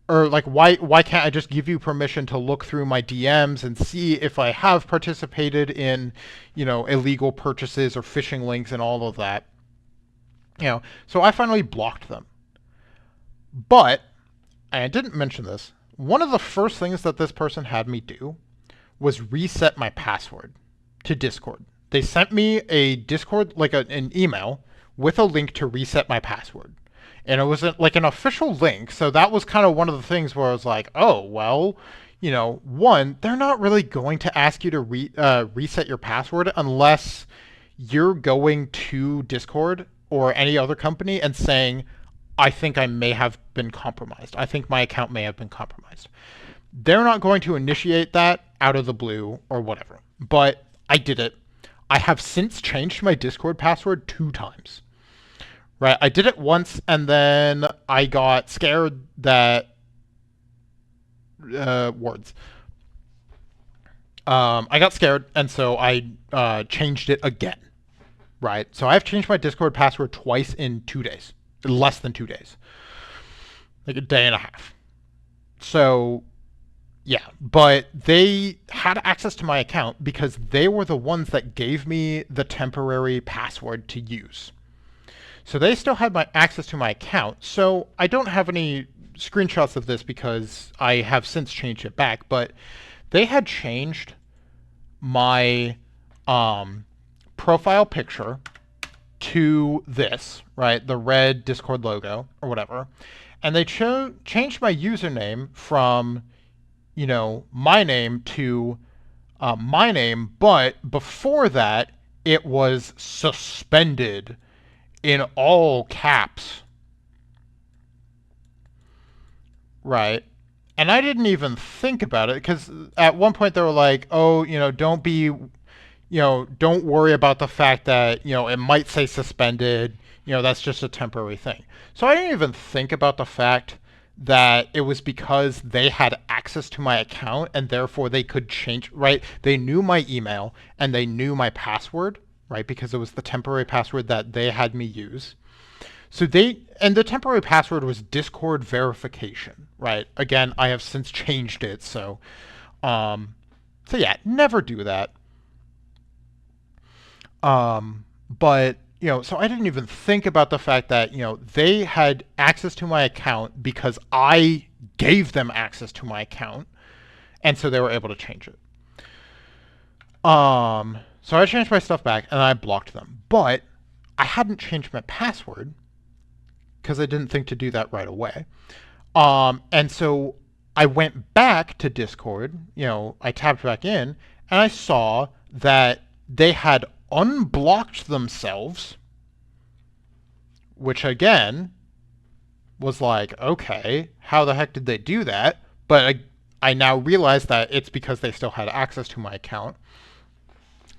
Or like, why can't I just give you permission to look through my DMs and see if I have participated in, illegal purchases or phishing links and all of that? So I finally blocked them. But, and I didn't mention this, One of the first things that this person had me do was reset my password to Discord. They sent me a Discord, like an email with a link to reset my password. And it was like an official link, so that was kind of one of the things where I was like, oh, well, one, they're not really going to ask you to reset your password unless you're going to Discord or any other company and saying, I think I may have been compromised. I think my account may have been compromised. They're not going to initiate that out of the blue or whatever. But I did it. I have since changed my Discord password 2 times. Right? I did it once and then I got scared that words. I got scared and so I changed it again. Right? So I've changed my Discord password twice in 2 days. Less than 2 days. Like a day and a half. So yeah, but they had access to my account because they were the ones that gave me the temporary password to use. So they still had my access to my account. So I don't have any screenshots of this because I have since changed it back, but they had changed my profile picture to this, right? The red Discord logo or whatever. And they changed my username from, my name to my name. But before that, it was suspended in all caps. Right. And I didn't even think about it because at one point they were like, oh, don't worry about the fact that, it might say suspended. That's just a temporary thing. So I didn't even think about the fact that it was because they had access to my account and therefore they could change, right? They knew my email and they knew my password, right? Because it was the temporary password that they had me use. So and the temporary password was Discord verification, right? Again, I have since changed it. So yeah, never do that. But, so I didn't even think about the fact that, they had access to my account because I gave them access to my account. And so they were able to change it. So I changed my stuff back and I blocked them. But I hadn't changed my password because I didn't think to do that right away. And so I went back to Discord, I tapped back in and I saw that they had unblocked themselves, which again was like, okay, how the heck did they do that? But I now realize that it's because they still had access to my account.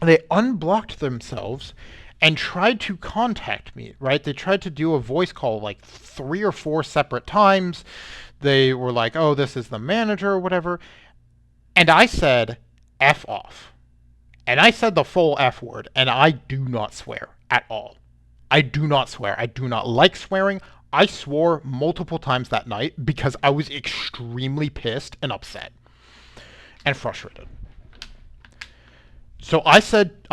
They unblocked themselves and tried to contact me, right? They tried to do a voice call like 3 or 4 separate times. They were like, oh, this is the manager or whatever. And I said, F off. And I said the full F word, and I do not swear at all. I do not swear. I do not like swearing. I swore multiple times that night because I was extremely pissed and upset and frustrated. So I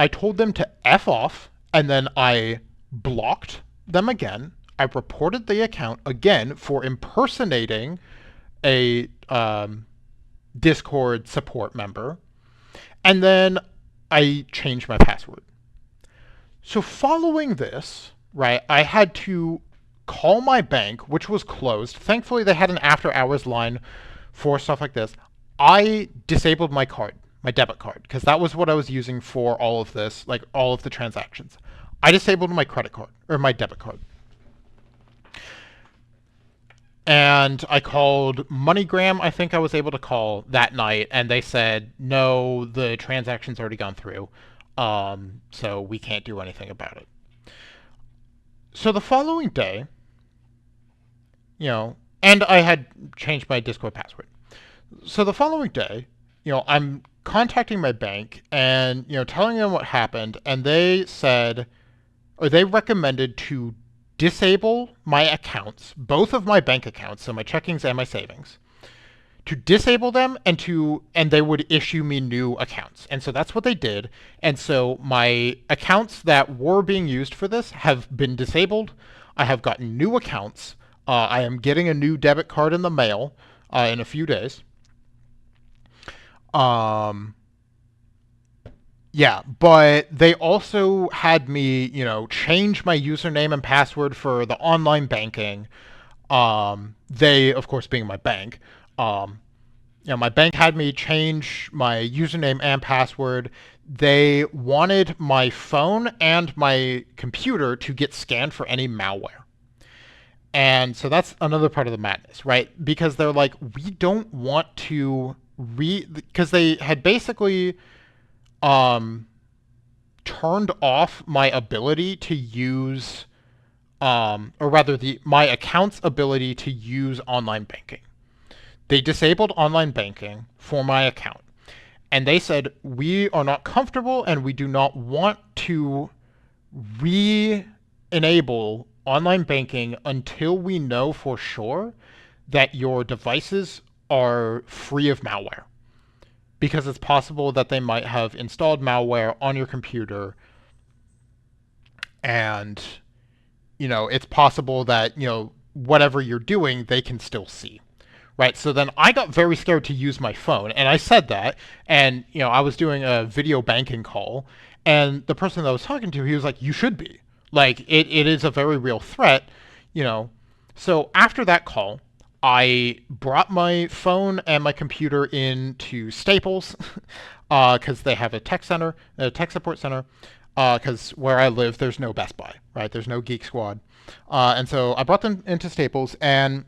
told them to F off, and then I blocked them again. I reported the account again for impersonating a Discord support member. And then I changed my password. So following this, right, I had to call my bank, which was closed. Thankfully, they had an after-hours line for stuff like this. I disabled my card, my debit card, because that was what I was using for all of this, like all of the transactions. I disabled my credit card, or my debit card. And I called MoneyGram, I think I was able to call that night, and they said, no, the transaction's already gone through, so we can't do anything about it. So the following day, and I had changed my Discord password. So the following day, I'm contacting my bank and, telling them what happened, and they said, or they recommended to disable my accounts, both of my bank accounts, so my checkings and my savings, to disable them and they would issue me new accounts. And so that's what they did. And so my accounts that were being used for this have been disabled. I have gotten new accounts. I am getting a new debit card in the mail. in a few days. Um, yeah, but they also had me, change my username and password for the online banking. They, of course, being my bank, um, my bank had me change my username and password. They wanted my phone and my computer to get scanned for any malware. And so that's another part of the madness, right? Because they're like, we don't want to because they had basically um, turned off my ability to use, or rather, my account's ability to use online banking. They disabled online banking for my account. And they said, we are not comfortable and we do not want to re enable online banking until we know for sure that your devices are free of malware. Because it's possible that they might have installed malware on your computer, and it's possible that whatever you're doing they can still see. Right. So then I got very scared to use my phone, and I said that, and I was doing a video banking call, and the person that I was talking to, he was like, "You should be. Like, it is a very real threat, you know." So after that call, I brought my phone and my computer into Staples, because they have a tech support center. Because where I live, there's no Best Buy, right? There's no Geek Squad, and so I brought them into Staples, and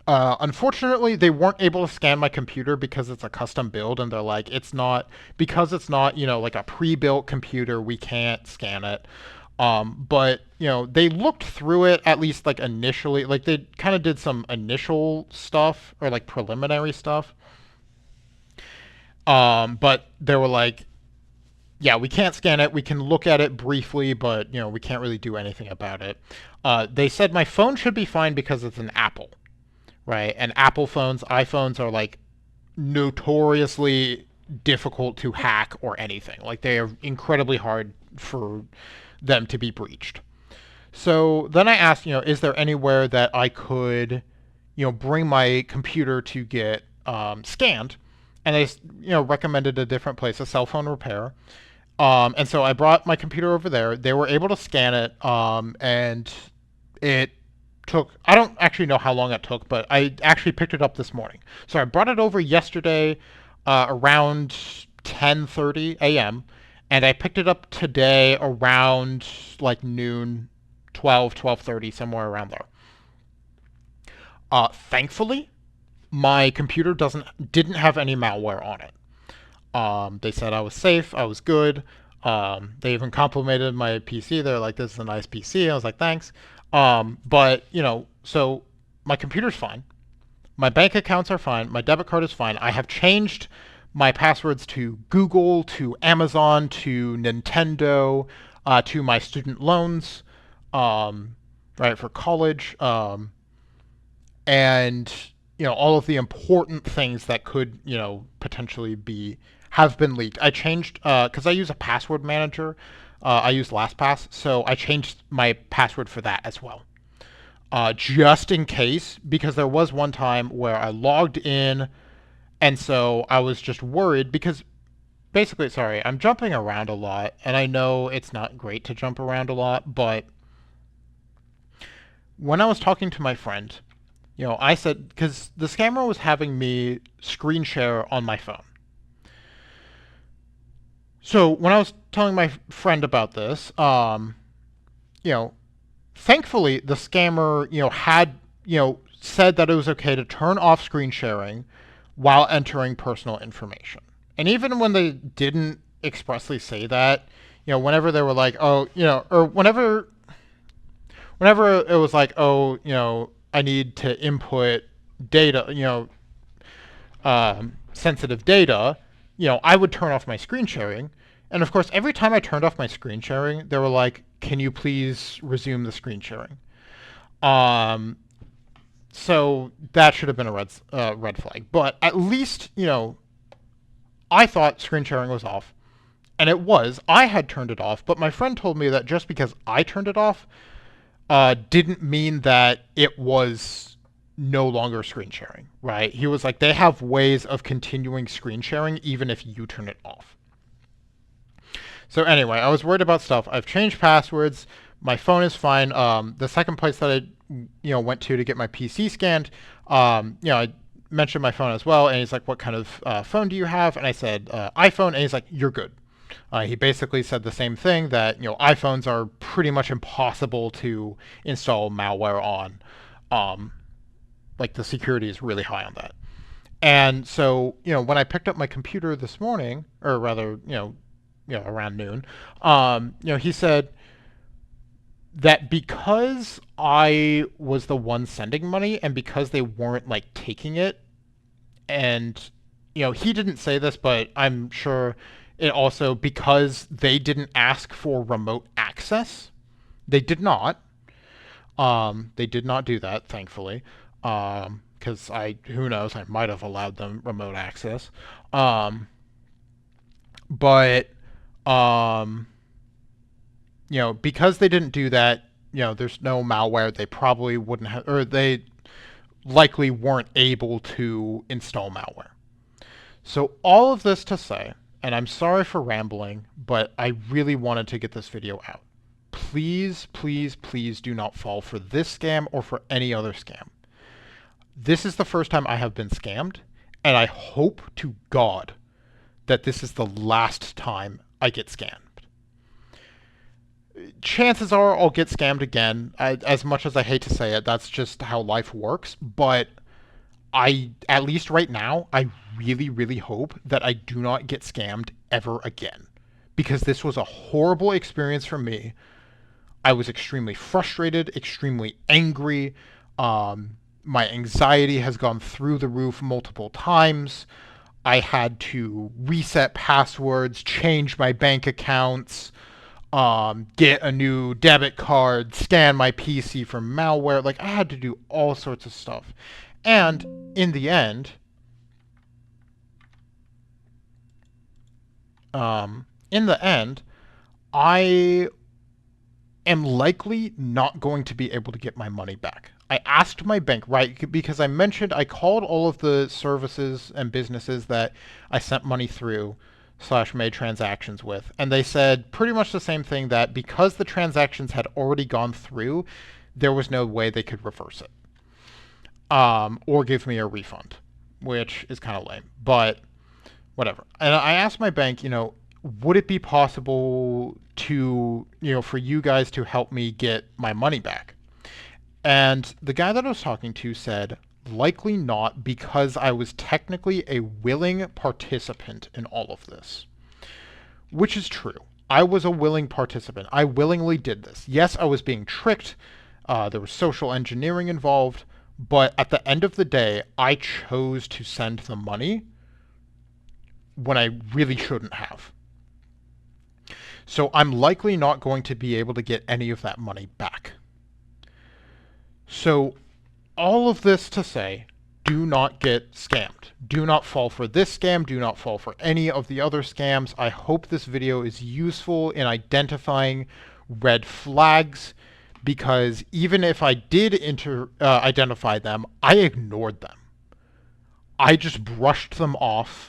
unfortunately, they weren't able to scan my computer because it's a custom build, and they're like, it's not, like a pre-built computer, we can't scan it. But they looked through it at least like initially, like they kind of did some initial stuff or like preliminary stuff. But they were like, yeah, we can't scan it. We can look at it briefly, but we can't really do anything about it. They said my phone should be fine because it's an Apple. Right? And Apple phones, iPhones are like notoriously difficult to hack or anything. Like they are incredibly hard for them to be breached. So then I asked, is there anywhere that I could, bring my computer to get scanned? And they, recommended a different place, a cell phone repair. And so I brought my computer over there. They were able to scan it, and it took, I don't actually know how long it took, but I actually picked it up this morning. So I brought it over yesterday around 10:30 a.m. and I picked it up today around like noon, 12:30, somewhere around there. Thankfully, my computer didn't have any malware on it. They said I was safe, I was good. They even complimented my PC. They're like, "This is a nice PC." I was like, "Thanks." But so my computer's fine. My bank accounts are fine. My debit card is fine. I have changed my passwords to Google, to Amazon, to Nintendo, to my student loans, right, for college, and all of the important things that could potentially have been leaked. I changed because I use a password manager. I use LastPass, so I changed my password for that as well, just in case, because there was one time where I logged in, and so I was just worried because basically, sorry, I'm jumping around a lot, and I know it's not great to jump around a lot, but when I was talking to my friend, I said, because the scammer was having me screen share on my phone. So when I was telling my friend about this, thankfully the scammer, had, said that it was okay to turn off screen sharing while entering personal information. And even when they didn't expressly say that, whenever they were like, oh, or whenever it was like, oh, I need to input data, sensitive data, I would turn off my screen sharing. And of course, every time I turned off my screen sharing, they were like, can you please resume the screen sharing? So that should have been a red flag. But at least, I thought screen sharing was off. And it was. I had turned it off. But my friend told me that just because I turned it off didn't mean that it was no longer screen sharing, right? He was like, they have ways of continuing screen sharing even if you turn it off. So anyway, I was worried about stuff. I've changed passwords. My phone is fine. The second place that I went to get my PC scanned, I mentioned my phone as well, and he's like, "What kind of phone do you have?" And I said, "iPhone," and he's like, "You're good." He basically said the same thing, that iPhones are pretty much impossible to install malware on. Um, like the security is really high on that. And so, when I picked up my computer this morning, or rather, around noon, he said that because I was the one sending money and because they weren't like taking it, and he didn't say this, but I'm sure it also, because they didn't ask for remote access, they did not. They did not do that, thankfully. Because who knows, I might have allowed them remote access. Um, but um, because they didn't do that, there's no malware. They probably wouldn't have, or they likely weren't able to install malware. So all of this to say, and I'm sorry for rambling, but I really wanted to get this video out. Please, please, please do not fall for this scam or for any other scam. This is the first time I have been scammed, and I hope to God that this is the last time I get scammed. Chances are I'll get scammed again. As much as I hate to say it, that's just how life works. But at least right now, I really, really hope that I do not get scammed ever again. Because this was a horrible experience for me. I was extremely frustrated, extremely angry. My anxiety has gone through the roof multiple times. I had to reset passwords, change my bank accounts, get a new debit card, scan my PC for malware. Like, I had to do all sorts of stuff. And in the end, I am likely not going to be able to get my money back. I asked my bank, right, because I mentioned I called all of the services and businesses that I sent money through / made transactions with, and they said pretty much the same thing, that because the transactions had already gone through, there was no way they could reverse it, or give me a refund, which is kind of lame, but whatever. And I asked my bank, would it be possible to, for you guys to help me get my money back? And the guy that I was talking to said, likely not, because I was technically a willing participant in all of this. Which is true. I was a willing participant. I willingly did this. Yes, I was being tricked. There was social engineering involved. But at the end of the day, I chose to send the money when I really shouldn't have. So I'm likely not going to be able to get any of that money back. So all of this to say, do not get scammed. Do not fall for this scam. Do not fall for any of the other scams. I hope this video is useful in identifying red flags, because even if I did identify them, I ignored them. I just brushed them off.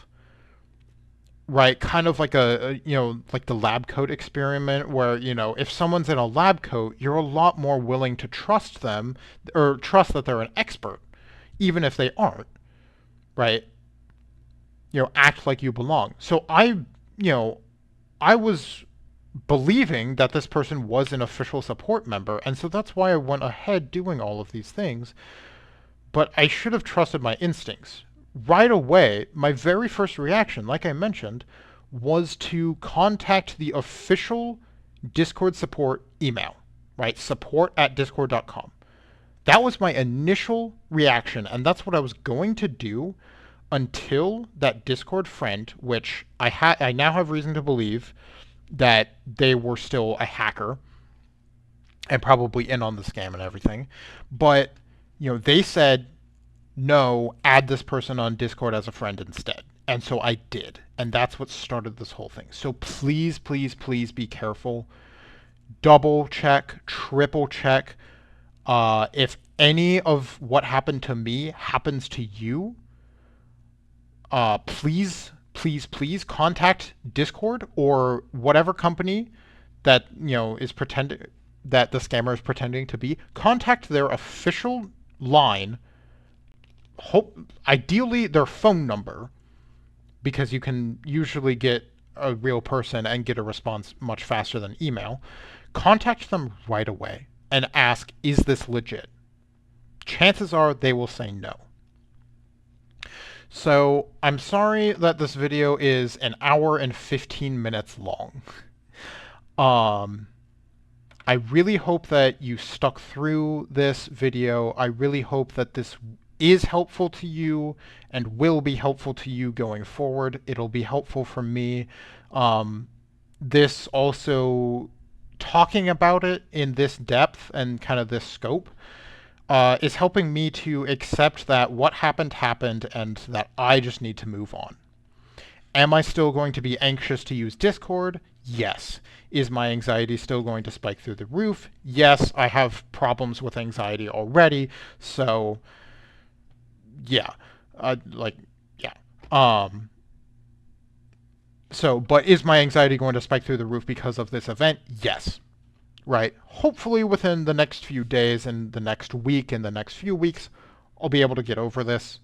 Right, kind of like like the lab coat experiment, where, if someone's in a lab coat, you're a lot more willing to trust them, or trust that they're an expert, even if they aren't, right? Act like you belong. So I was believing that this person was an official support member, and so that's why I went ahead doing all of these things. But I should have trusted my instincts. Right away, my very first reaction, like I mentioned, was to contact the official Discord support email, right? support@discord.com. That was my initial reaction, and that's what I was going to do until that Discord friend, which I now have reason to believe that they were still a hacker and probably in on the scam and everything. But, they said, no, add this person on Discord as a friend instead. And so I did. And that's what started this whole thing. So please, please, please be careful. Double check, triple check. If any of what happened to me happens to you, please, please, please contact Discord or whatever company that is pretending that the scammer is pretending to be. Contact their official line. Ideally their phone number, because you can usually get a real person and get a response much faster than email. Contact them right away and ask, is this legit? Chances are they will say no. So I'm sorry that this video is an hour and 15 minutes long. I really hope that you stuck through this video. I really hope that this is helpful to you and will be helpful to you going forward. It'll be helpful for me. This also, talking about it in this depth and kind of this scope, is helping me to accept that what happened happened and that I just need to move on. Am I still going to be anxious to use Discord? Yes. Is my anxiety still going to spike through the roof? Yes, I have problems with anxiety already, so yeah. Yeah. But is my anxiety going to spike through the roof because of this event? Yes. Right? Hopefully within the next few days and the next week and the next few weeks, I'll be able to get over this.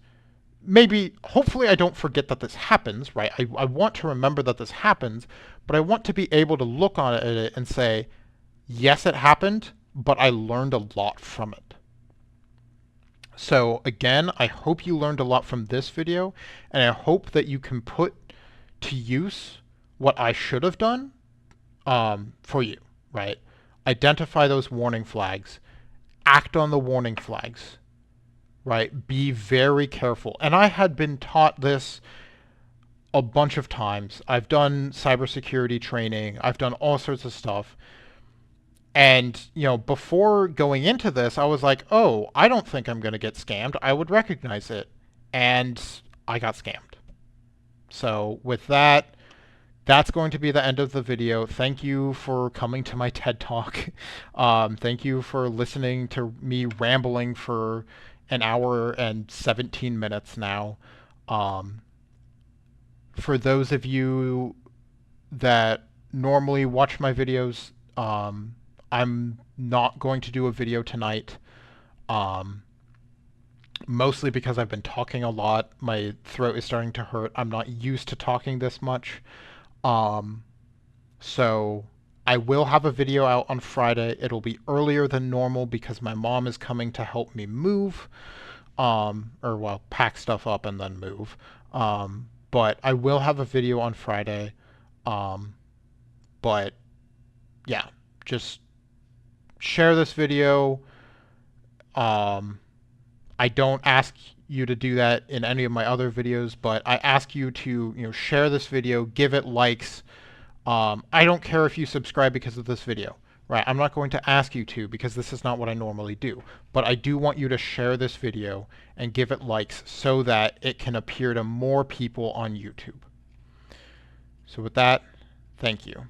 Maybe, hopefully I don't forget that this happens, right? I want to remember that this happens, but I want to be able to look on it and say, yes, it happened, but I learned a lot from it. So again, I hope you learned a lot from this video, and I hope that you can put to use what I should have done for you, right? Identify those warning flags, act on the warning flags, right? Be very careful. And I had been taught this a bunch of times. I've done cybersecurity training. I've done all sorts of stuff. And, before going into this, I was like, oh, I don't think I'm going to get scammed. I would recognize it. And I got scammed. So with that, that's going to be the end of the video. Thank you for coming to my TED Talk. Thank you for listening to me rambling for an hour and 17 minutes now. For those of you that normally watch my videos, I'm not going to do a video tonight. Mostly because I've been talking a lot. My throat is starting to hurt. I'm not used to talking this much. So I will have a video out on Friday. It'll be earlier than normal because my mom is coming to help me move, pack stuff up and then move. But I will have a video on Friday. But yeah, just share this video. I don't ask you to do that in any of my other videos, but I ask you to, share this video, give it likes. I don't care if you subscribe because of this video, right? I'm not going to ask you to because this is not what I normally do, but I do want you to share this video and give it likes so that it can appear to more people on YouTube. So with that, thank you.